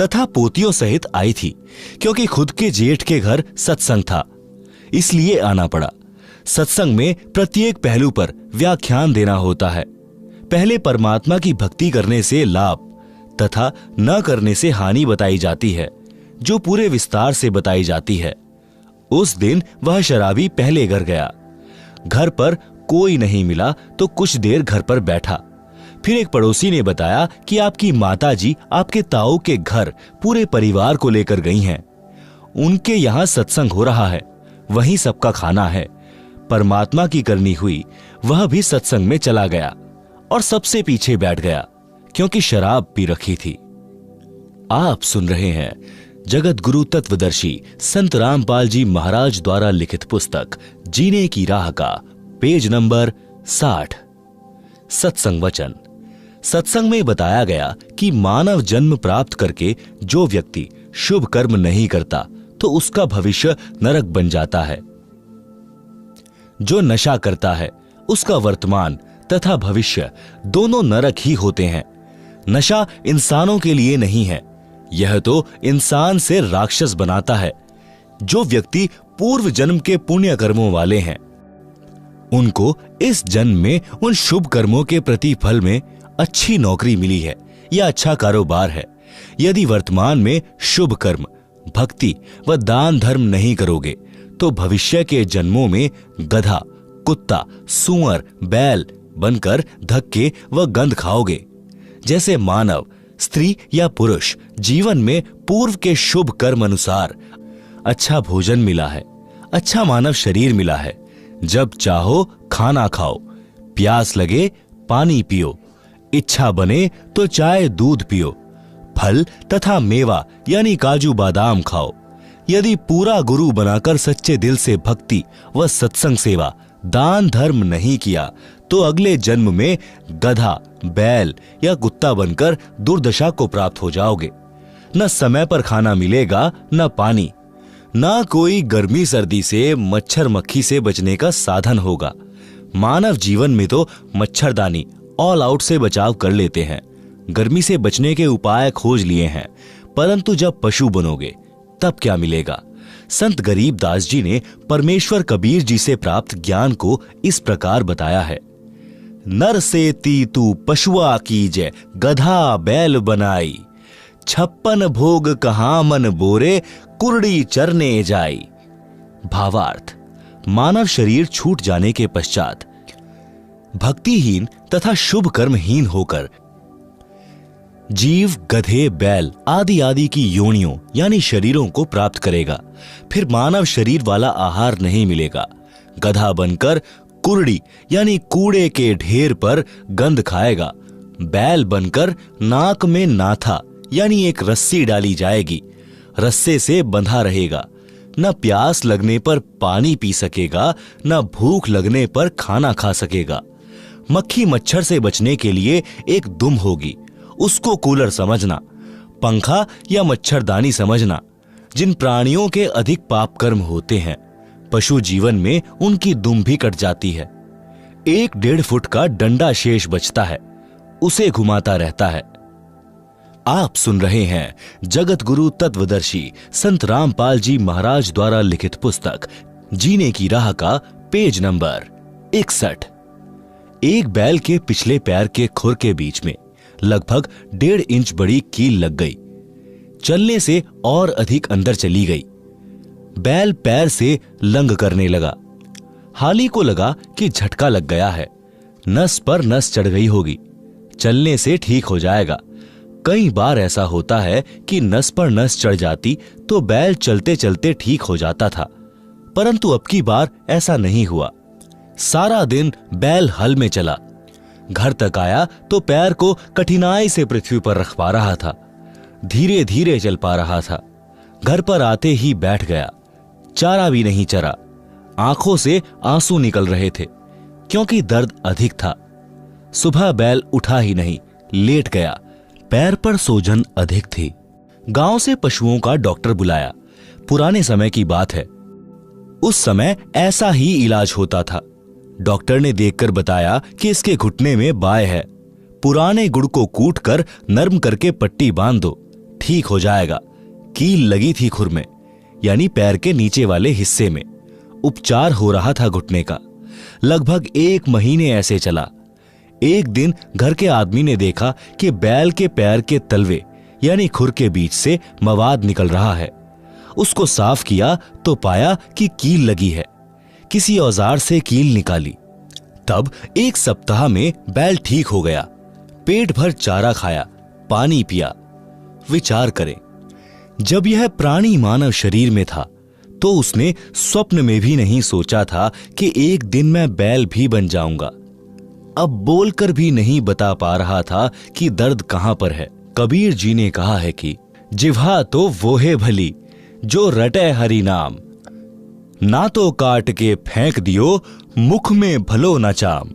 तथा पोतियों सहित आई थी, क्योंकि खुद के जेठ के घर सत्संग था, इसलिए आना पड़ा। सत्संग में प्रत्येक पहलू पर व्याख्यान देना होता है। पहले परमात्मा की भक्ति करने से लाभ तथा न करने से हानि बताई जाती है, जो पूरे विस्तार से बताई जाती है। उस दिन वह शराबी पहले घर गया। घर पर कोई नहीं मिला तो कुछ देर घर पर बैठा। फिर एक पड़ोसी ने बताया कि आपकी माताजी आपके ताऊ के घर पूरे परिवार को लेकर गई हैं। उनके यहाँ सत्संग हो रहा है, वहीं सबका खाना है। परमात्मा की करनी हुई, वह भी सत्संग में चला गया और सबसे पीछे बैठ गया, क्योंकि शराब पी रखी थी। आप सुन रहे हैं जगत गुरु तत्वदर्शी संत रामपाल जी महाराज द्वारा लिखित पुस्तक जीने की राह का पेज नंबर 60। सत्संग वचन। सत्संग में बताया गया कि मानव जन्म प्राप्त करके जो व्यक्ति शुभ कर्म नहीं करता तो उसका भविष्य नरक बन जाता है। जो नशा करता है उसका वर्तमान तथा भविष्य दोनों नरक ही होते हैं। नशा इंसानों के लिए नहीं है, यह तो इंसान से राक्षस बनाता है। जो व्यक्ति पूर्व जन्म के पुण्य कर्मों वाले हैं, उनको इस जन्म में उन शुभ कर्मों के प्रतिफल में अच्छी नौकरी मिली है या अच्छा कारोबार है। यदि वर्तमान में शुभ कर्म, भक्ति व दान धर्म नहीं करोगे तो भविष्य के जन्मों में गधा, कुत्ता, सूअर, बैल बनकर धक्के व गंध खाओगे। जैसे मानव, स्त्री या पुरुष जीवन में पूर्व के शुभ कर्म अनुसार अच्छा भोजन मिला है, अच्छा मानव शरीर मिला है। जब चाहो खाना खाओ, प्यास लगे पानी पियो, इच्छा बने तो चाय दूध पियो, फल तथा मेवा यानी काजू बादाम खाओ। यदि पूरा गुरु बनाकर सच्चे दिल से भक्ति व सत्संग सेवा दान धर्म नहीं किया तो अगले जन्म में गधा, बैल या कुत्ता बनकर दुर्दशा को प्राप्त हो जाओगे। न समय पर खाना मिलेगा, न पानी, न कोई गर्मी सर्दी से मच्छर मक्खी से बचने का साधन होगा। मानव जीवन में तो मच्छरदानी ऑल आउट से बचाव कर लेते हैं, गर्मी से बचने के उपाय खोज लिए हैं, परंतु जब पशु बनोगे तब क्या मिलेगा। संत गरीब दास जी ने परमेश्वर कबीर जी से प्राप्त ज्ञान को इस प्रकार बताया है। नर से तू पशुआ कीजे, गधा बैल बनाई, 56 भोग कहाँ मन बोरे, कुरड़ी चरने जाई। भावार्थ, मानव शरीर छूट जाने के पश्चात भक्तिहीन तथा शुभ कर्महीन होकर जीव गधे, बैल आदि आदि की योनियों यानी शरीरों को प्राप्त करेगा। फिर मानव शरीर वाला आहार नहीं मिलेगा। गधा बनकर कुरड़ी यानी कूड़े के ढेर पर गंध खाएगा। बैल बनकर नाक में नाथा यानी एक रस्सी डाली जाएगी, रस्से से बंधा रहेगा। न प्यास लगने पर पानी पी सकेगा, न भूख लगने पर खाना खा सकेगा। मक्खी मच्छर से बचने के लिए एक दुम होगी, उसको कूलर समझना, पंखा या मच्छरदानी समझना। जिन प्राणियों के अधिक पाप कर्म होते हैं, पशु जीवन में उनकी दुम भी कट जाती है। 1-1.5 फुट का डंडा शेष बचता है, उसे घुमाता रहता है। आप सुन रहे हैं जगत गुरु तत्वदर्शी संत रामपाल जी महाराज द्वारा लिखित पुस्तक जीने की राह का पेज नंबर 61। एक बैल के पिछले पैर के खुर के बीच में लगभग 1.5 इंच बड़ी कील लग गई। चलने से और अधिक अंदर चली गई। बैल पैर से लंग करने लगा। हाली को लगा कि झटका लग गया है, नस पर नस चढ़ गई होगी, चलने से ठीक हो जाएगा। कई बार ऐसा होता है कि नस पर नस चढ़ जाती तो बैल चलते चलते ठीक हो जाता था, परंतु अब की बार ऐसा नहीं हुआ। सारा दिन बैल हल में चला, घर तक आया तो पैर को कठिनाई से पृथ्वी पर रख पा रहा था, धीरे धीरे चल पा रहा था। घर पर आते ही बैठ गया, चारा भी नहीं चरा, आंखों से आंसू निकल रहे थे क्योंकि दर्द अधिक था। सुबह बैल उठा ही नहीं, लेट गया, पैर पर सूजन अधिक थी। गांव से पशुओं का डॉक्टर बुलाया। पुराने समय की बात है, उस समय ऐसा ही इलाज होता था। डॉक्टर ने देखकर बताया कि इसके घुटने में बाय है, पुराने गुड़ को कूटकर नरम करके पट्टी बांध दो, ठीक हो जाएगा। कील लगी थी खुर में यानी पैर के नीचे वाले हिस्से में। उपचार हो रहा था घुटने का। लगभग 1 महीने ऐसे चला। एक दिन घर के आदमी ने देखा कि बैल के पैर के तलवे यानी खुर के बीच से मवाद निकल रहा है। उसको साफ किया तो पाया कि कील लगी है। किसी औजार से कील निकाली। तब 1 सप्ताह में बैल ठीक हो गया। पेट भर चारा खाया, पानी पिया। विचार करें, जब यह प्राणी मानव शरीर में था तो उसने स्वप्न में भी नहीं सोचा था कि एक दिन मैं बैल भी बन जाऊंगा। अब बोलकर भी नहीं बता पा रहा था कि दर्द कहां पर है। कबीर जी ने कहा है कि जिह्वा तो वो है भली जो रटे हरि नाम, ना तो काट के फेंक दियो मुख में भलो न चाम।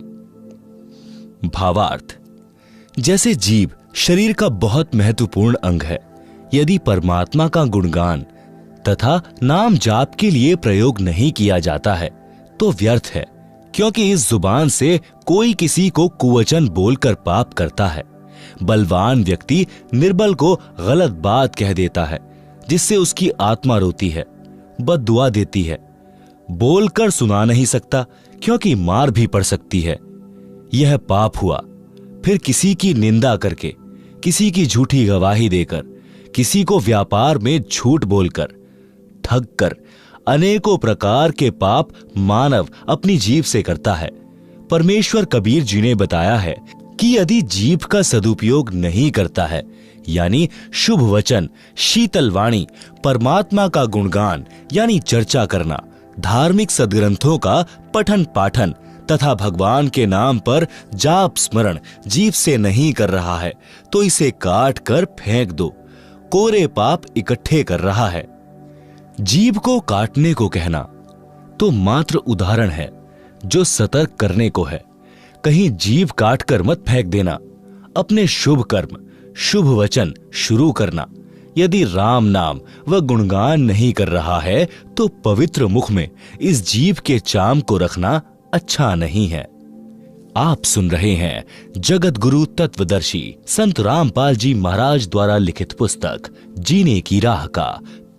भावार्थ, जैसे जीभ शरीर का बहुत महत्वपूर्ण अंग है, यदि परमात्मा का गुणगान तथा नाम जाप के लिए प्रयोग नहीं किया जाता है तो व्यर्थ है, क्योंकि इस जुबान से कोई किसी को कुवचन बोलकर पाप करता है। बलवान व्यक्ति निर्बल को गलत बात कह देता है, जिससे उसकी आत्मा रोती है, बद्दुआ देती है। बोलकर सुना नहीं सकता क्योंकि मार भी पड़ सकती है। यह पाप हुआ। फिर किसी की निंदा करके, किसी की झूठी गवाही देकर, किसी को व्यापार में झूठ बोलकर, ठग कर अनेकों प्रकार के पाप मानव अपनी जीभ से करता है। परमेश्वर कबीर जी ने बताया है कि यदि जीभ का सदुपयोग नहीं करता है, यानी शुभ वचन, शीतल वाणी, परमात्मा का गुणगान यानी चर्चा करना, धार्मिक सदग्रंथों का पठन पाठन तथा भगवान के नाम पर जाप स्मरण जीभ से नहीं कर रहा है तो इसे काट कर फेंक दो, कोरे पाप इकट्ठे कर रहा है। जीभ को काटने को कहना तो मात्र उदाहरण है जो सतर्क करने को है। कहीं जीभ काट कर मत फेंक देना। अपने शुभ कर्म, शुभ वचन शुरू करना। यदि राम नाम व गुणगान नहीं कर रहा है तो पवित्र मुख में इस जीभ के चाम को रखना अच्छा नहीं है। आप सुन रहे हैं जगत गुरु तत्वदर्शी संत रामपाल जी महाराज द्वारा लिखित पुस्तक जीने की राह का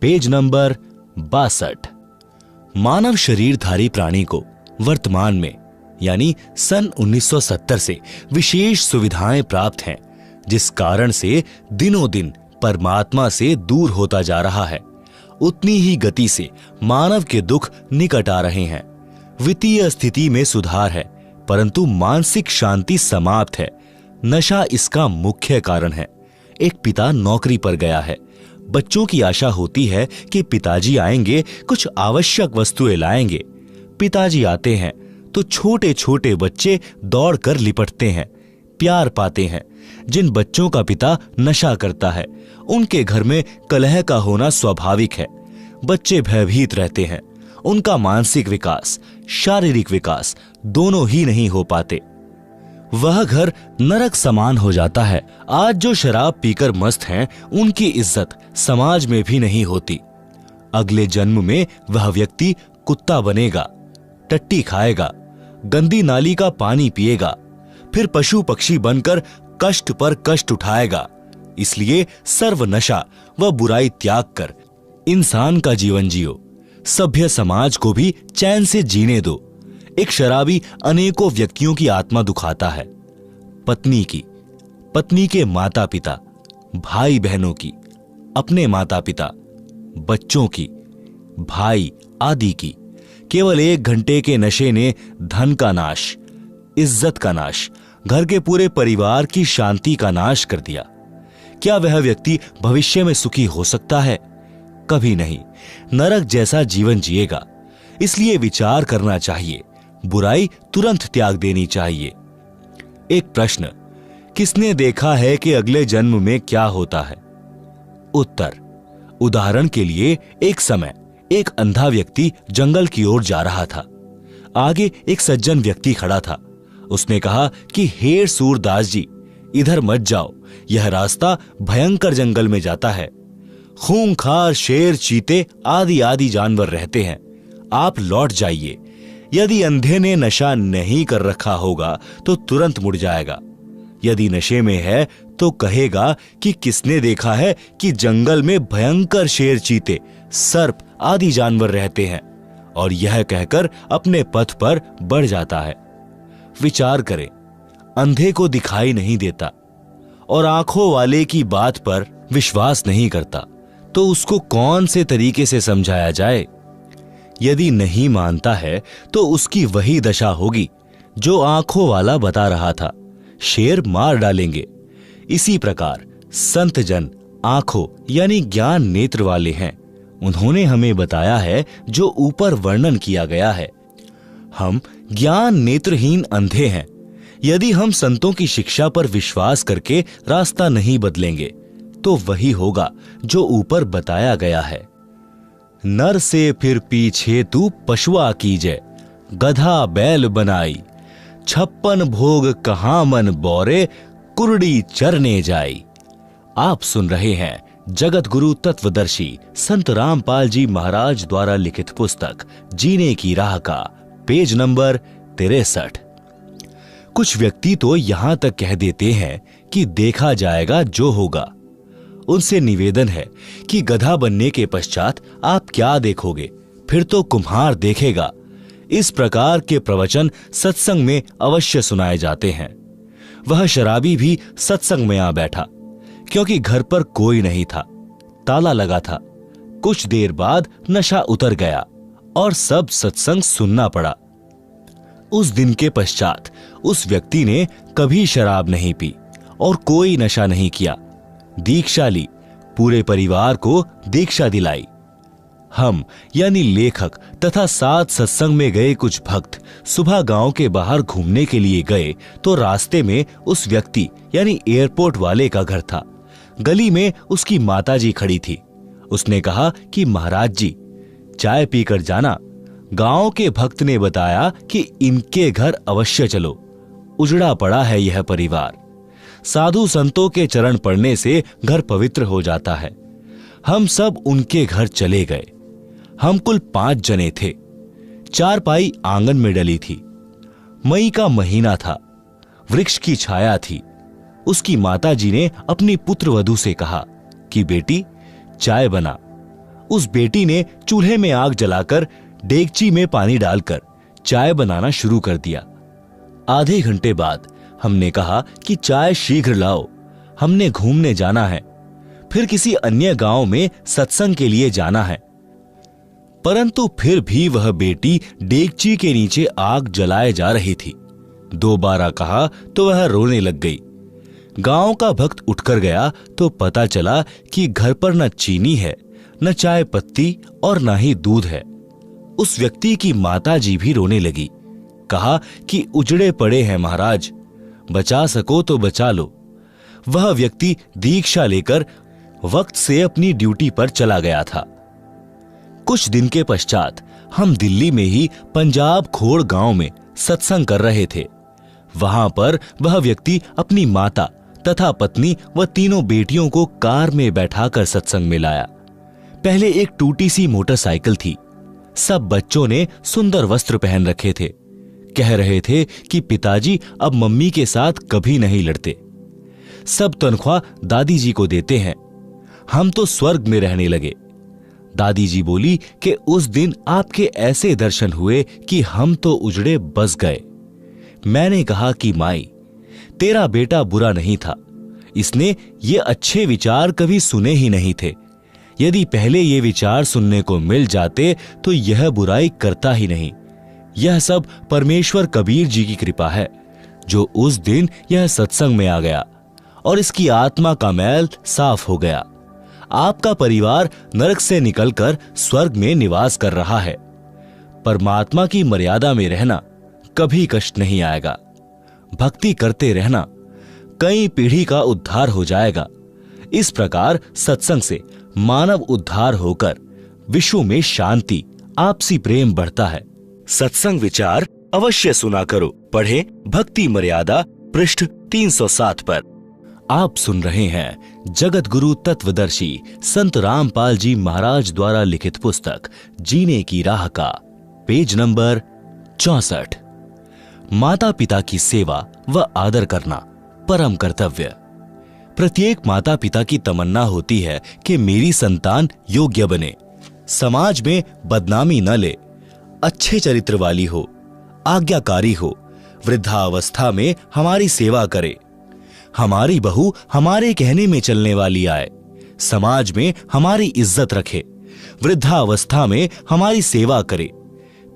पेज नंबर 62। मानव शरीरधारी प्राणी को वर्तमान में यानी सन 1970 से विशेष सुविधाएं प्राप्त हैं, जिस कारण से दिनों दिन परमात्मा से दूर होता जा रहा है। उतनी ही गति से मानव के दुख निकट आ रहे हैं। वित्तीय स्थिति में सुधार है, परंतु मानसिक शांति समाप्त है। नशा इसका मुख्य कारण है। एक पिता नौकरी पर गया है। बच्चों की आशा होती है कि पिताजी आएंगे, कुछ आवश्यक वस्तुएं लाएंगे। पिताजी आते हैं तो छोटे छोटे बच्चे दौड़कर लिपटते हैं, प्यार पाते हैं। जिन बच्चों का पिता नशा करता है उनके घर में कलह का होना स्वाभाविक है। बच्चे भयभीत रहते हैं। उनका मानसिक विकास, शारीरिक विकास दोनों ही नहीं हो पाते। वह घर नरक समान हो जाता है। आज जो शराब पीकर मस्त हैं, उनकी इज्जत समाज में भी नहीं होती। अगले जन्म में वह व्यक्ति कुत्ता बनेगा, टट्टी खाएगा, गंदी नाली का पानी पिएगा, फिर पशु पक्षी बनकर कष्ट पर कष्ट उठाएगा। इसलिए सर्व नशा व बुराई त्याग कर इंसान का जीवन जियो। सभ्य समाज को भी चैन से जीने दो। एक शराबी अनेकों व्यक्तियों की आत्मा दुखाता है। पत्नी की, पत्नी के माता पिता, भाई बहनों की, अपने माता पिता, बच्चों की, भाई आदि की। केवल 1 घंटे के नशे ने धन का नाश, इज्जत का नाश, घर के पूरे परिवार की शांति का नाश कर दिया। क्या वह व्यक्ति भविष्य में सुखी हो सकता है? कभी नहीं। नरक जैसा जीवन जिएगा। इसलिए विचार करना चाहिए, बुराई तुरंत त्याग देनी चाहिए। एक प्रश्न, किसने देखा है कि अगले जन्म में क्या होता है? उत्तर, उदाहरण के लिए एक समय एक अंधा व्यक्ति जंगल की ओर जा रहा था। आगे एक सज्जन व्यक्ति खड़ा था। उसने कहा कि हे सूरदास जी, इधर मत जाओ, यह रास्ता भयंकर जंगल में जाता है। खूंखार शेर, चीते आदि आदि जानवर रहते हैं। आप लौट जाइए। यदि अंधे ने नशा नहीं कर रखा होगा तो तुरंत मुड़ जाएगा। यदि नशे में है तो कहेगा कि किसने देखा है कि जंगल में भयंकर शेर, चीते, सर्प आदि जानवर रहते हैं, और यह कहकर अपने पथ पर बढ़ जाता है। विचार करें, अंधे को दिखाई नहीं देता और आंखों वाले की बात पर विश्वास नहीं करता, तो उसको कौन से तरीके से समझाया जाए? यदि नहीं मानता है तो उसकी वही दशा होगी जो आंखों वाला बता रहा था, शेर मार डालेंगे। इसी प्रकार संत जन आंखों यानी ज्ञान नेत्र वाले हैं। उन्होंने हमें बताया है जो ऊपर वर्णन किया गया है। हम ज्ञान नेत्रहीन अंधे हैं। यदि हम संतों की शिक्षा पर विश्वास करके रास्ता नहीं बदलेंगे तो वही होगा जो ऊपर बताया गया है। नर से फिर पीछे तू पशुआ कीजे, गधा बैल बनाई, 56 भोग कहां मन बोरे, कुरड़ी चरने जाई। आप सुन रहे हैं जगत गुरु तत्वदर्शी संत रामपाल जी महाराज द्वारा लिखित पुस्तक जीने की राह का पेज नंबर 63। कुछ व्यक्ति तो यहां तक कह देते हैं कि देखा जाएगा जो होगा। उनसे निवेदन है कि गधा बनने के पश्चात आप क्या देखोगे, फिर तो कुम्हार देखेगा। इस प्रकार के प्रवचन सत्संग में अवश्य सुनाए जाते हैं। वह शराबी भी सत्संग में आ बैठा, क्योंकि घर पर कोई नहीं था, ताला लगा था। कुछ देर बाद नशा उतर गया और सब सत्संग सुनना पड़ा। उस दिन के पश्चात उस व्यक्ति ने कभी शराब नहीं पी और कोई नशा नहीं किया। दीक्षा ली, पूरे परिवार को दीक्षा दिलाई। हम यानी लेखक तथा साथ सत्संग में गए कुछ भक्त सुबह गांव के बाहर घूमने के लिए गए तो रास्ते में उस व्यक्ति यानी एयरपोर्ट वाले का घर था। गली में उसकी माताजी खड़ी थी। उसने कहा कि महाराज जी, चाय पीकर जाना। गांव के भक्त ने बताया कि इनके घर अवश्य चलो, उजड़ा पड़ा है यह परिवार। साधु संतों के चरण पड़ने से घर पवित्र हो जाता है। हम सब उनके घर चले गए। हम कुल 5 जने थे। चारपाई आंगन में डली थी। मई का महीना था। वृक्ष की छाया थी। उसकी माताजी ने अपनी पुत्र वधू से कहा कि बेटी, चाय बना। उस बेटी ने चूल्हे में आग जलाकर डेगची में पानी डालकर चाय बनाना शुरू कर दिया। आधे घंटे बाद हमने कहा कि चाय शीघ्र लाओ, हमने घूमने जाना है, फिर किसी अन्य गांव में सत्संग के लिए जाना है। परंतु फिर भी वह बेटी डेगची के नीचे आग जलाए जा रही थी। 2 बार कहा तो वह रोने लग गई। गांव का भक्त उठकर गया तो पता चला कि घर पर न चीनी है, न चाय पत्ती और न ही दूध है। उस व्यक्ति की माताजी भी रोने लगी। कहा कि उजड़े पड़े हैं महाराज, बचा सको तो बचा लो। वह व्यक्ति दीक्षा लेकर वक्त से अपनी ड्यूटी पर चला गया था। कुछ दिन के पश्चात हम दिल्ली में ही पंजाब खोड़ गांव में सत्संग कर रहे थे। वहां पर वह व्यक्ति अपनी माता तथा पत्नी व 3 बेटियों को कार में बैठाकर सत्संग में लाया। पहले एक टूटी सी मोटरसाइकिल थी। सब बच्चों ने सुंदर वस्त्र पहन रखे थे। कह रहे थे कि पिताजी अब मम्मी के साथ कभी नहीं लड़ते। सब तनख्वाह दादी जी को देते हैं। हम तो स्वर्ग में रहने लगे। दादी जी बोली कि उस दिन आपके ऐसे दर्शन हुए कि हम तो उजड़े बस गए। मैंने कहा कि माई, तेरा बेटा बुरा नहीं था, इसने ये अच्छे विचार कभी सुने ही नहीं थे। यदि पहले ये विचार सुनने को मिल जाते तो यह बुराई करता ही नहीं। यह सब परमेश्वर कबीर जी की कृपा है जो उस दिन यह सत्संग में आ गया और इसकी आत्मा का मैल साफ हो गया। आपका परिवार नरक से निकलकर स्वर्ग में निवास कर रहा है। परमात्मा की मर्यादा में रहना कभी कष्ट नहीं आएगा। भक्ति करते रहना, कई पीढ़ी का उद्धार हो जाएगा। इस प्रकार सत्संग से मानव उद्धार होकर विश्व में शांति, आपसी प्रेम बढ़ता है। सत्संग विचार अवश्य सुना करो। पढ़े भक्ति मर्यादा पृष्ठ 307 पर। आप सुन रहे हैं जगत गुरु तत्वदर्शी संत रामपाल जी महाराज द्वारा लिखित पुस्तक जीने की राह का पेज नंबर 64। माता पिता की सेवा व आदर करना परम कर्तव्य। प्रत्येक माता पिता की तमन्ना होती है कि मेरी संतान योग्य बने, समाज में बदनामी न ले, अच्छे चरित्र वाली हो, आज्ञाकारी हो, वृद्धावस्था में हमारी सेवा करे, हमारी बहू हमारे कहने में चलने वाली आए, समाज में हमारी इज्जत रखे, वृद्धावस्था में हमारी सेवा करे,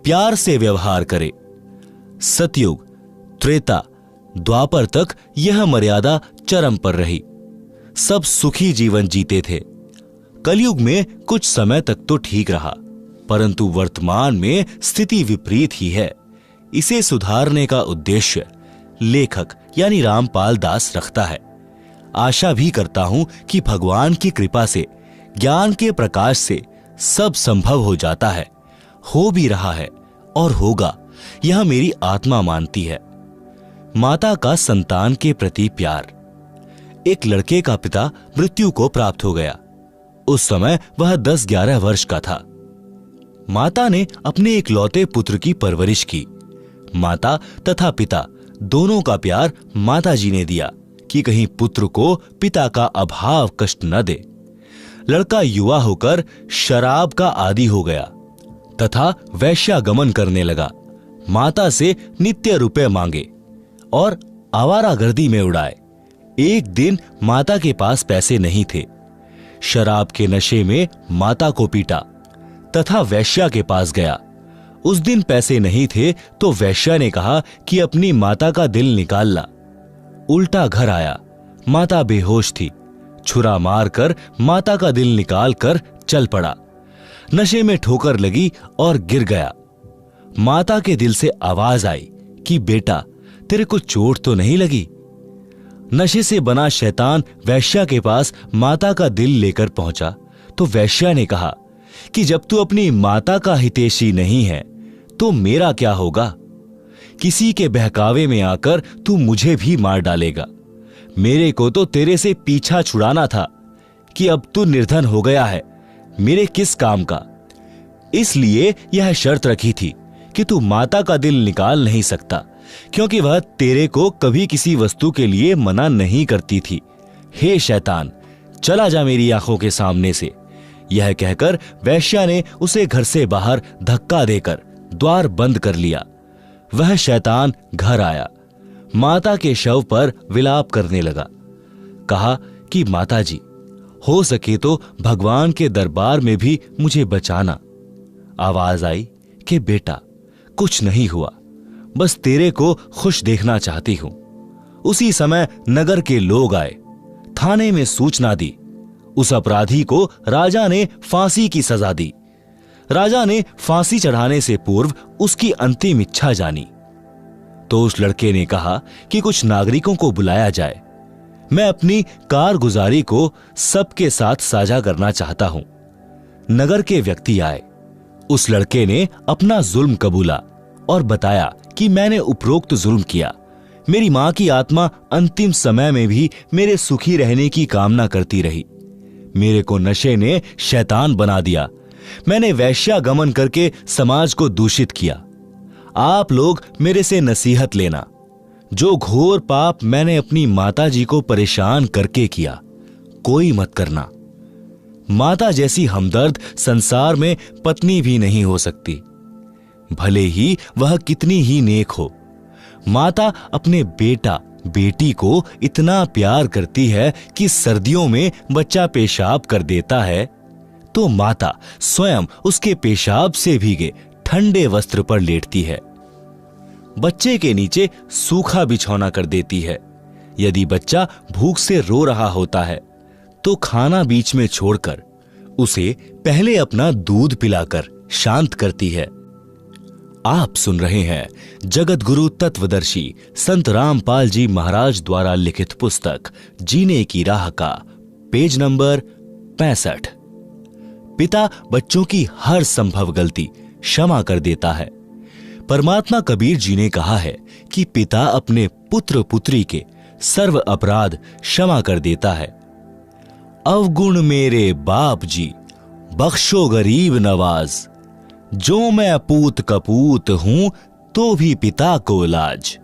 प्यार से व्यवहार करे। सतयुग, त्रेता, द्वापर तक यह मर्यादा चरम पर रही। सब सुखी जीवन जीते थे। कलयुग में कुछ समय तक तो ठीक रहा, परंतु वर्तमान में स्थिति विपरीत ही है। इसे सुधारने का उद्देश्य लेखक यानी रामपाल दास रखता है। आशा भी करता हूं कि भगवान की कृपा से, ज्ञान के प्रकाश से सब संभव हो जाता है, हो भी रहा है और होगा, यह मेरी आत्मा मानती है। माता का संतान के प्रति प्यार। एक लड़के का पिता मृत्यु को प्राप्त हो गया। उस समय वह 10-11 वर्ष का था। माता ने अपने इकलौते पुत्र की परवरिश की। माता तथा पिता दोनों का प्यार माताजी ने दिया कि कहीं पुत्र को पिता का अभाव कष्ट न दे। लड़का युवा होकर शराब का आदी हो गया तथा वैश्यागमन करने लगा। माता से नित्य रुपए मांगे और आवारागर्दी में उड़ाए। एक दिन माता के पास पैसे नहीं थे। शराब के नशे में माता को पीटा तथा वैश्या के पास गया। उस दिन पैसे नहीं थे तो वैश्या ने कहा कि अपनी माता का दिल निकाल ला। उल्टा घर आया, माता बेहोश थी। छुरा मारकर माता का दिल निकाल कर चल पड़ा। नशे में ठोकर लगी और गिर गया। माता के दिल से आवाज आई कि बेटा, तेरे को चोट तो नहीं लगी? नशे से बना शैतान वैश्या के पास माता का दिल लेकर पहुंचा तो वैश्या ने कहा कि जब तू अपनी माता का हितैषी नहीं है तो मेरा क्या होगा? किसी के बहकावे में आकर तू मुझे भी मार डालेगा। मेरे को तो तेरे से पीछा छुड़ाना था कि अब तू निर्धन हो गया है, मेरे किस काम का? इसलिए यह शर्त रखी थी कि तू माता का दिल निकाल नहीं सकता, क्योंकि वह तेरे को कभी किसी वस्तु के लिए मना नहीं करती थी। हे शैतान, चला जा मेरी आंखों के सामने से। यह कहकर वैश्या ने उसे घर से बाहर धक्का देकर द्वार बंद कर लिया। वह शैतान घर आया, माता के शव पर विलाप करने लगा। कहा कि माता जी, हो सके तो भगवान के दरबार में भी मुझे बचाना। आवाज आई कि बेटा, कुछ नहीं हुआ, बस तेरे को खुश देखना चाहती हूं। उसी समय नगर के लोग आए, थाने में सूचना दी। उस अपराधी को राजा ने फांसी की सजा दी। राजा ने फांसी चढ़ाने से पूर्व उसकी अंतिम इच्छा जानी। तो उस लड़के ने कहा कि कुछ नागरिकों को बुलाया जाए, मैं अपनी कारगुजारी को सबके साथ साझा करना चाहता हूं। नगर के व्यक्ति आए। उस लड़के ने अपना जुल्म कबूला और बताया कि मैंने उपरोक्त जुल्म किया। मेरी मां की आत्मा अंतिम समय में भी मेरे सुखी रहने की कामना करती रही। मेरे को नशे ने शैतान बना दिया। मैंने वैश्यागमन करके समाज को दूषित किया। आप लोग मेरे से नसीहत लेना। जो घोर पाप मैंने अपनी माता जी को परेशान करके किया, कोई मत करना। माता जैसी हमदर्द संसार में पत्नी भी नहीं हो सकती, भले ही वह कितनी ही नेक हो। माता अपने बेटा बेटी को इतना प्यार करती है कि सर्दियों में बच्चा पेशाब कर देता है तो माता स्वयं उसके पेशाब से भीगे ठंडे वस्त्र पर लेटती है। बच्चे के नीचे सूखा बिछौना कर देती है। यदि बच्चा भूख से रो रहा होता है तो खाना बीच में छोड़कर उसे पहले अपना दूध पिलाकर शांत करती है। आप सुन रहे हैं जगत गुरु तत्वदर्शी संत रामपाल जी महाराज द्वारा लिखित पुस्तक जीने की राह का पेज नंबर 65। पिता बच्चों की हर संभव गलती क्षमा कर देता है। परमात्मा कबीर जी ने कहा है कि पिता अपने पुत्र पुत्री के सर्व अपराध क्षमा कर देता है। अवगुण मेरे बाप जी, बख्शो गरीब नवाज, जो मैं पूत कपूत हूं तो भी पिता को लाज।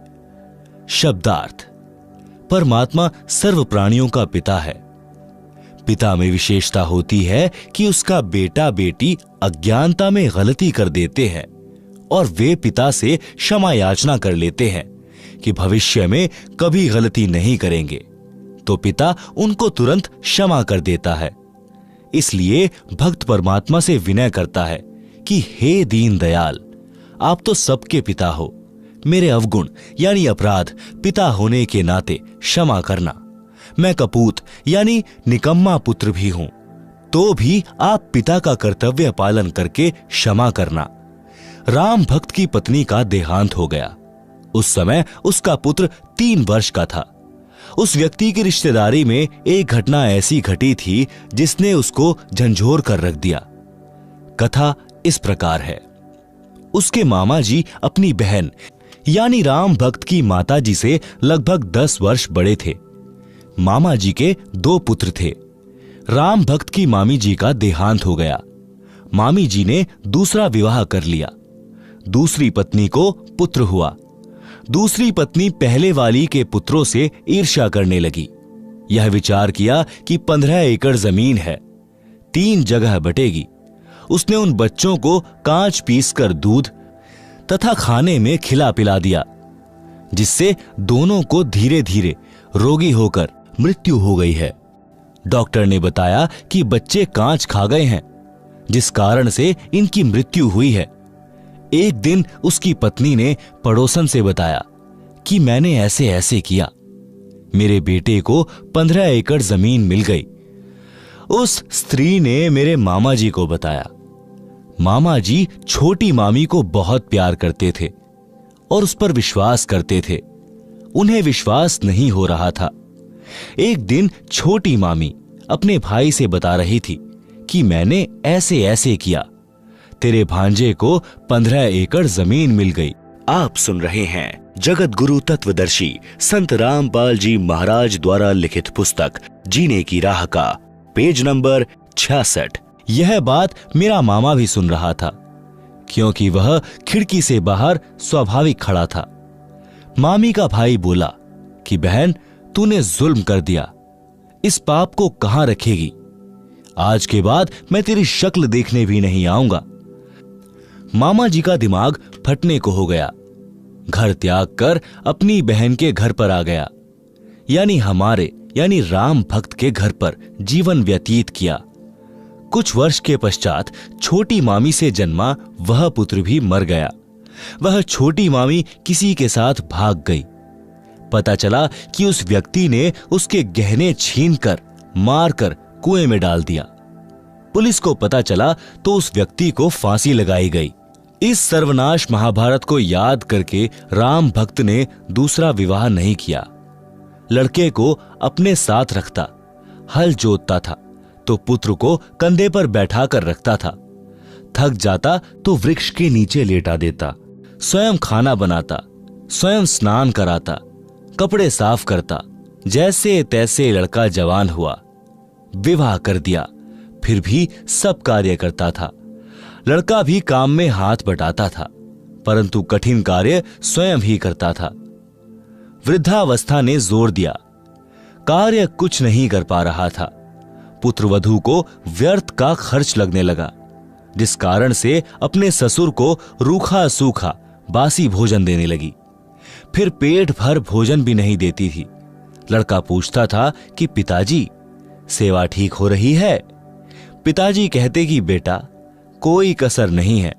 शब्दार्थ: परमात्मा सर्व प्राणियों का पिता है। पिता में विशेषता होती है कि उसका बेटा बेटी अज्ञानता में गलती कर देते हैं और वे पिता से क्षमा याचना कर लेते हैं कि भविष्य में कभी गलती नहीं करेंगे, तो पिता उनको तुरंत क्षमा कर देता है। इसलिए भक्त परमात्मा से विनय करता है कि हे दीन दयाल, आप तो सबके पिता हो, मेरे अवगुण यानी अपराध पिता होने के नाते क्षमा करना। मैं कपूत यानी निकम्मा पुत्र भी हूं, तो भी आप पिता का कर्तव्य पालन करके क्षमा करना। राम भक्त की पत्नी का देहांत हो गया। उस समय उसका पुत्र 3 वर्ष का था। उस व्यक्ति की रिश्तेदारी में एक घटना ऐसी घटी थी जिसने उसको झंझोर कर रख दिया। कथा इस प्रकार है। उसके मामा जी अपनी बहन यानी राम भक्त की माता जी से लगभग 10 वर्ष बड़े थे। मामा जी के 2 पुत्र थे। राम भक्त की मामी जी का देहांत हो गया। मामी जी ने दूसरा विवाह कर लिया। दूसरी पत्नी को पुत्र हुआ। दूसरी पत्नी पहले वाली के पुत्रों से ईर्ष्या करने लगी। यह विचार किया कि 15 एकड़ जमीन है, 3 जगह बटेगी। उसने उन बच्चों को कांच पीसकर दूध तथा खाने में खिला पिला दिया, जिससे दोनों को धीरे धीरे रोगी होकर मृत्यु हो गई है। डॉक्टर ने बताया कि बच्चे कांच खा गए हैं, जिस कारण से इनकी मृत्यु हुई है। एक दिन उसकी पत्नी ने पड़ोसन से बताया कि मैंने ऐसे ऐसे किया, मेरे बेटे को 15 एकड़ जमीन मिल गई। उस स्त्री ने मेरे मामा जी को बताया। मामा जी छोटी मामी को बहुत प्यार करते थे और उस पर विश्वास करते थे। उन्हें विश्वास नहीं हो रहा था। एक दिन छोटी मामी अपने भाई से बता रही थी कि मैंने ऐसे ऐसे किया, तेरे भांजे को 15 एकड़ जमीन मिल गई। आप सुन रहे हैं जगत गुरु तत्वदर्शी संत रामपाल जी महाराज द्वारा लिखित पुस्तक जीने की राह का पेज नंबर 66। यह बात मेरा मामा भी सुन रहा था, क्योंकि वह खिड़की से बाहर स्वाभाविक खड़ा था। मामी का भाई बोला कि बहन, तूने जुल्म कर दिया, इस पाप को कहां रखेगी? आज के बाद मैं तेरी शक्ल देखने भी नहीं आऊंगा। मामा जी का दिमाग फटने को हो गया। घर त्याग कर अपनी बहन के घर पर आ गया, यानी हमारे यानी राम भक्त के घर पर जीवन व्यतीत किया। कुछ वर्ष के पश्चात छोटी मामी से जन्मा वह पुत्र भी मर गया। वह छोटी मामी किसी के साथ भाग गई। पता चला कि उस व्यक्ति ने उसके गहने छीनकर मारकर कुएं में डाल दिया। पुलिस को पता चला तो उस व्यक्ति को फांसी लगाई गई। इस सर्वनाश महाभारत को याद करके राम भक्त ने दूसरा विवाह नहीं किया। लड़के को अपने साथ रखता, हल जोतता था तो पुत्र को कंधे पर बैठा कर रखता था। थक जाता तो वृक्ष के नीचे लेटा देता। स्वयं खाना बनाता, स्वयं स्नान कराता, कपड़े साफ करता। जैसे तैसे लड़का जवान हुआ, विवाह कर दिया, फिर भी सब कार्य करता था। लड़का भी काम में हाथ बटाता था, परंतु कठिन कार्य स्वयं ही करता था। वृद्धावस्था ने जोर दिया, कार्य कुछ नहीं कर पा रहा था। पुत्रवधू को व्यर्थ का खर्च लगने लगा, जिस कारण से अपने ससुर को रूखा सूखा बासी भोजन देने लगी। फिर पेट भर भोजन भी नहीं देती थी। लड़का पूछता था कि पिताजी, सेवा ठीक हो रही है? पिताजी कहते कि बेटा, कोई कसर नहीं है,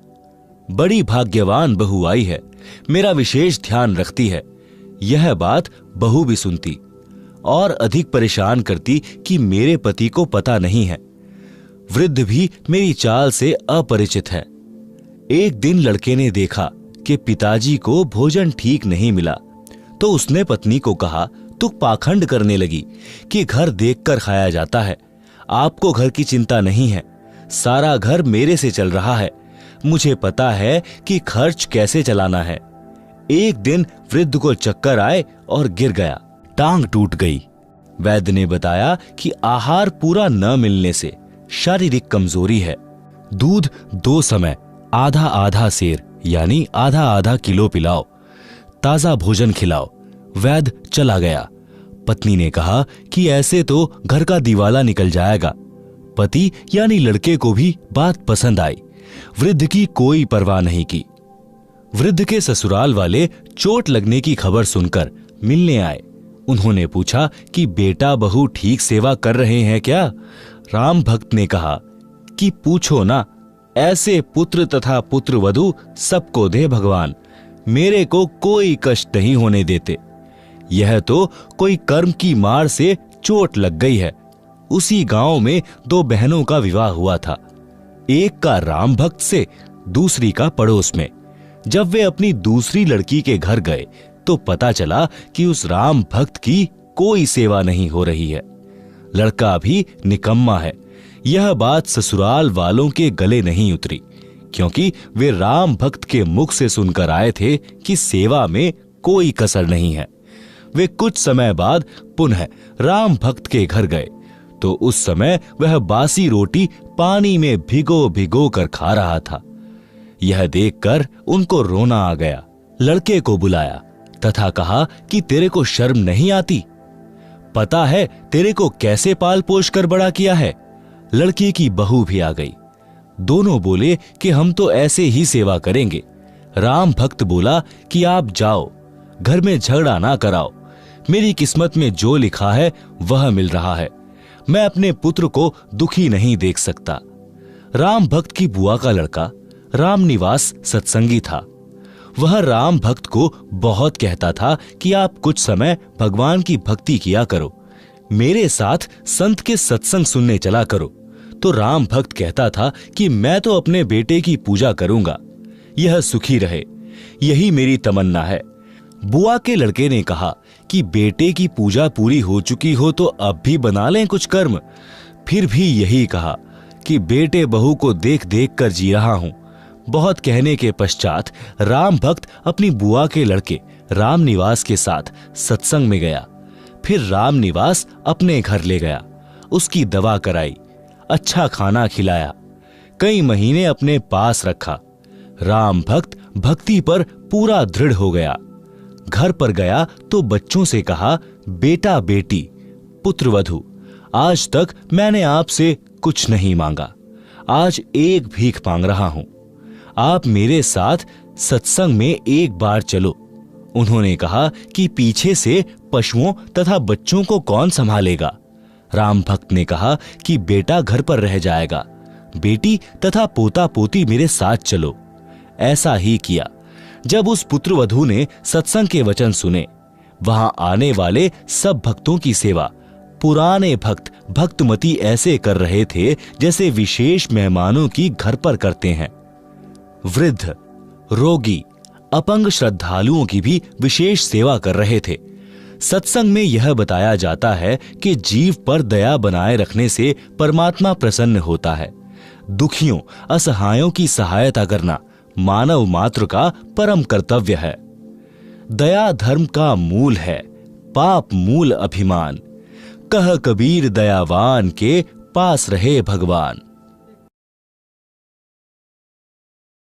बड़ी भाग्यवान बहू आई है, मेरा विशेष ध्यान रखती है। यह बात बहू भी सुनती और अधिक परेशान करती कि मेरे पति को पता नहीं है। वृद्ध भी मेरी चाल से अपरिचित है। एक दिन लड़के ने देखा कि पिताजी को भोजन ठीक नहीं मिला, तो उसने पत्नी को कहा, तू पाखंड करने लगी कि घर देखकर खाया जाता है। आपको घर की चिंता नहीं है, सारा घर मेरे से चल रहा है, मुझे पता है कि खर्च कैसे चलाना है। एक दिन वृद्ध को चक्कर आए और गिर गया, टांग टूट गई। वैद्य ने बताया कि आहार पूरा न मिलने से शारीरिक कमजोरी है। दूध 2 समय आधा आधा सेर यानी आधा आधा किलो पिलाओ, ताजा भोजन खिलाओ। वैद्य चला गया। पत्नी ने कहा कि ऐसे तो घर का दिवाला निकल जाएगा। पति यानी लड़के को भी बात पसंद आई। वृद्ध की कोई परवाह नहीं की। वृद्ध के ससुराल वाले चोट लगने की खबर सुनकर मिलने आए। उन्होंने पूछा कि बेटा बहू ठीक सेवा कर रहे हैं क्या? राम भक्त ने कहा कि पूछो ना, ऐसे पुत्र तथा पुत्रवधू सबको दे भगवान, मेरे को कोई कष्ट नहीं होने देते। यह तो कोई कर्म की मार से चोट लग गई है। उसी गांव में 2 बहनों का विवाह हुआ था, एक का राम भक्त से, दूसरी का पड़ोस में। जब वे अपनी दूसरी लड़की के घर गए तो पता चला कि उस राम भक्त की कोई सेवा नहीं हो रही है। लड़का भी निकम्मा है। यह बात ससुराल वालों के गले नहीं उतरी, क्योंकि वे राम भक्त के मुख से सुनकर आए थे कि सेवा में कोई कसर नहीं है। वे कुछ समय बाद पुनः राम भक्त के घर गए तो उस समय वह बासी रोटी पानी में भिगो भिगो कर खा रहा था। यह देखकर उनको रोना आ गया। लड़के को बुलाया तथा कहा कि तेरे को शर्म नहीं आती? पता है तेरे को कैसे पाल पोष कर बड़ा किया है? लड़की की बहू भी आ गई। दोनों बोले कि हम तो ऐसे ही सेवा करेंगे। राम भक्त बोला कि आप जाओ, घर में झगड़ा ना कराओ। मेरी किस्मत में जो लिखा है वह मिल रहा है। मैं अपने पुत्र को दुखी नहीं देख सकता। राम भक्त की बुआ का लड़का रामनिवास सत्संगी था। वह राम भक्त को बहुत कहता था कि आप कुछ समय भगवान की भक्ति किया करो, मेरे साथ संत के सत्संग सुनने चला करो, तो राम भक्त कहता था कि मैं तो अपने बेटे की पूजा करूंगा, यह सुखी रहे, यही मेरी तमन्ना है। बुआ के लड़के ने कहा कि बेटे की पूजा पूरी हो चुकी हो तो अब भी बना लें कुछ कर्म। फिर भी यही कहा कि बेटे बहू को देख देख कर जी रहा हूं। बहुत कहने के पश्चात राम भक्त अपनी बुआ के लड़के राम निवास के साथ सत्संग में गया। फिर राम निवास अपने घर ले गया, उसकी दवा कराई, अच्छा खाना खिलाया, कई महीने अपने पास रखा। राम भक्त भक्ति पर पूरा दृढ़ हो गया। घर पर गया तो बच्चों से कहा, बेटा बेटी पुत्र वधू, आज तक मैंने आपसे कुछ नहीं मांगा, आज एक भीख मांग रहा हूं, आप मेरे साथ सत्संग में एक बार चलो। उन्होंने कहा कि पीछे से पशुओं तथा बच्चों को कौन संभालेगा? राम भक्त ने कहा कि बेटा घर पर रह जाएगा, बेटी तथा पोता पोती मेरे साथ चलो। ऐसा ही किया। जब उस पुत्रवधू ने सत्संग के वचन सुने, वहां आने वाले सब भक्तों की सेवा पुराने भक्त भक्तमती ऐसे कर रहे थे जैसे विशेष मेहमानों की घर पर करते हैं। वृद्ध, रोगी, अपंग श्रद्धालुओं की भी विशेष सेवा कर रहे थे। सत्संग में यह बताया जाता है कि जीव पर दया बनाए रखने से परमात्मा प्रसन्न होता है। दुखियों, असहायों की सहायता करना मानव मात्र का परम कर्तव्य है। दया धर्म का मूल है, पाप मूल अभिमान। कह कबीर दयावान के पास रहे भगवान।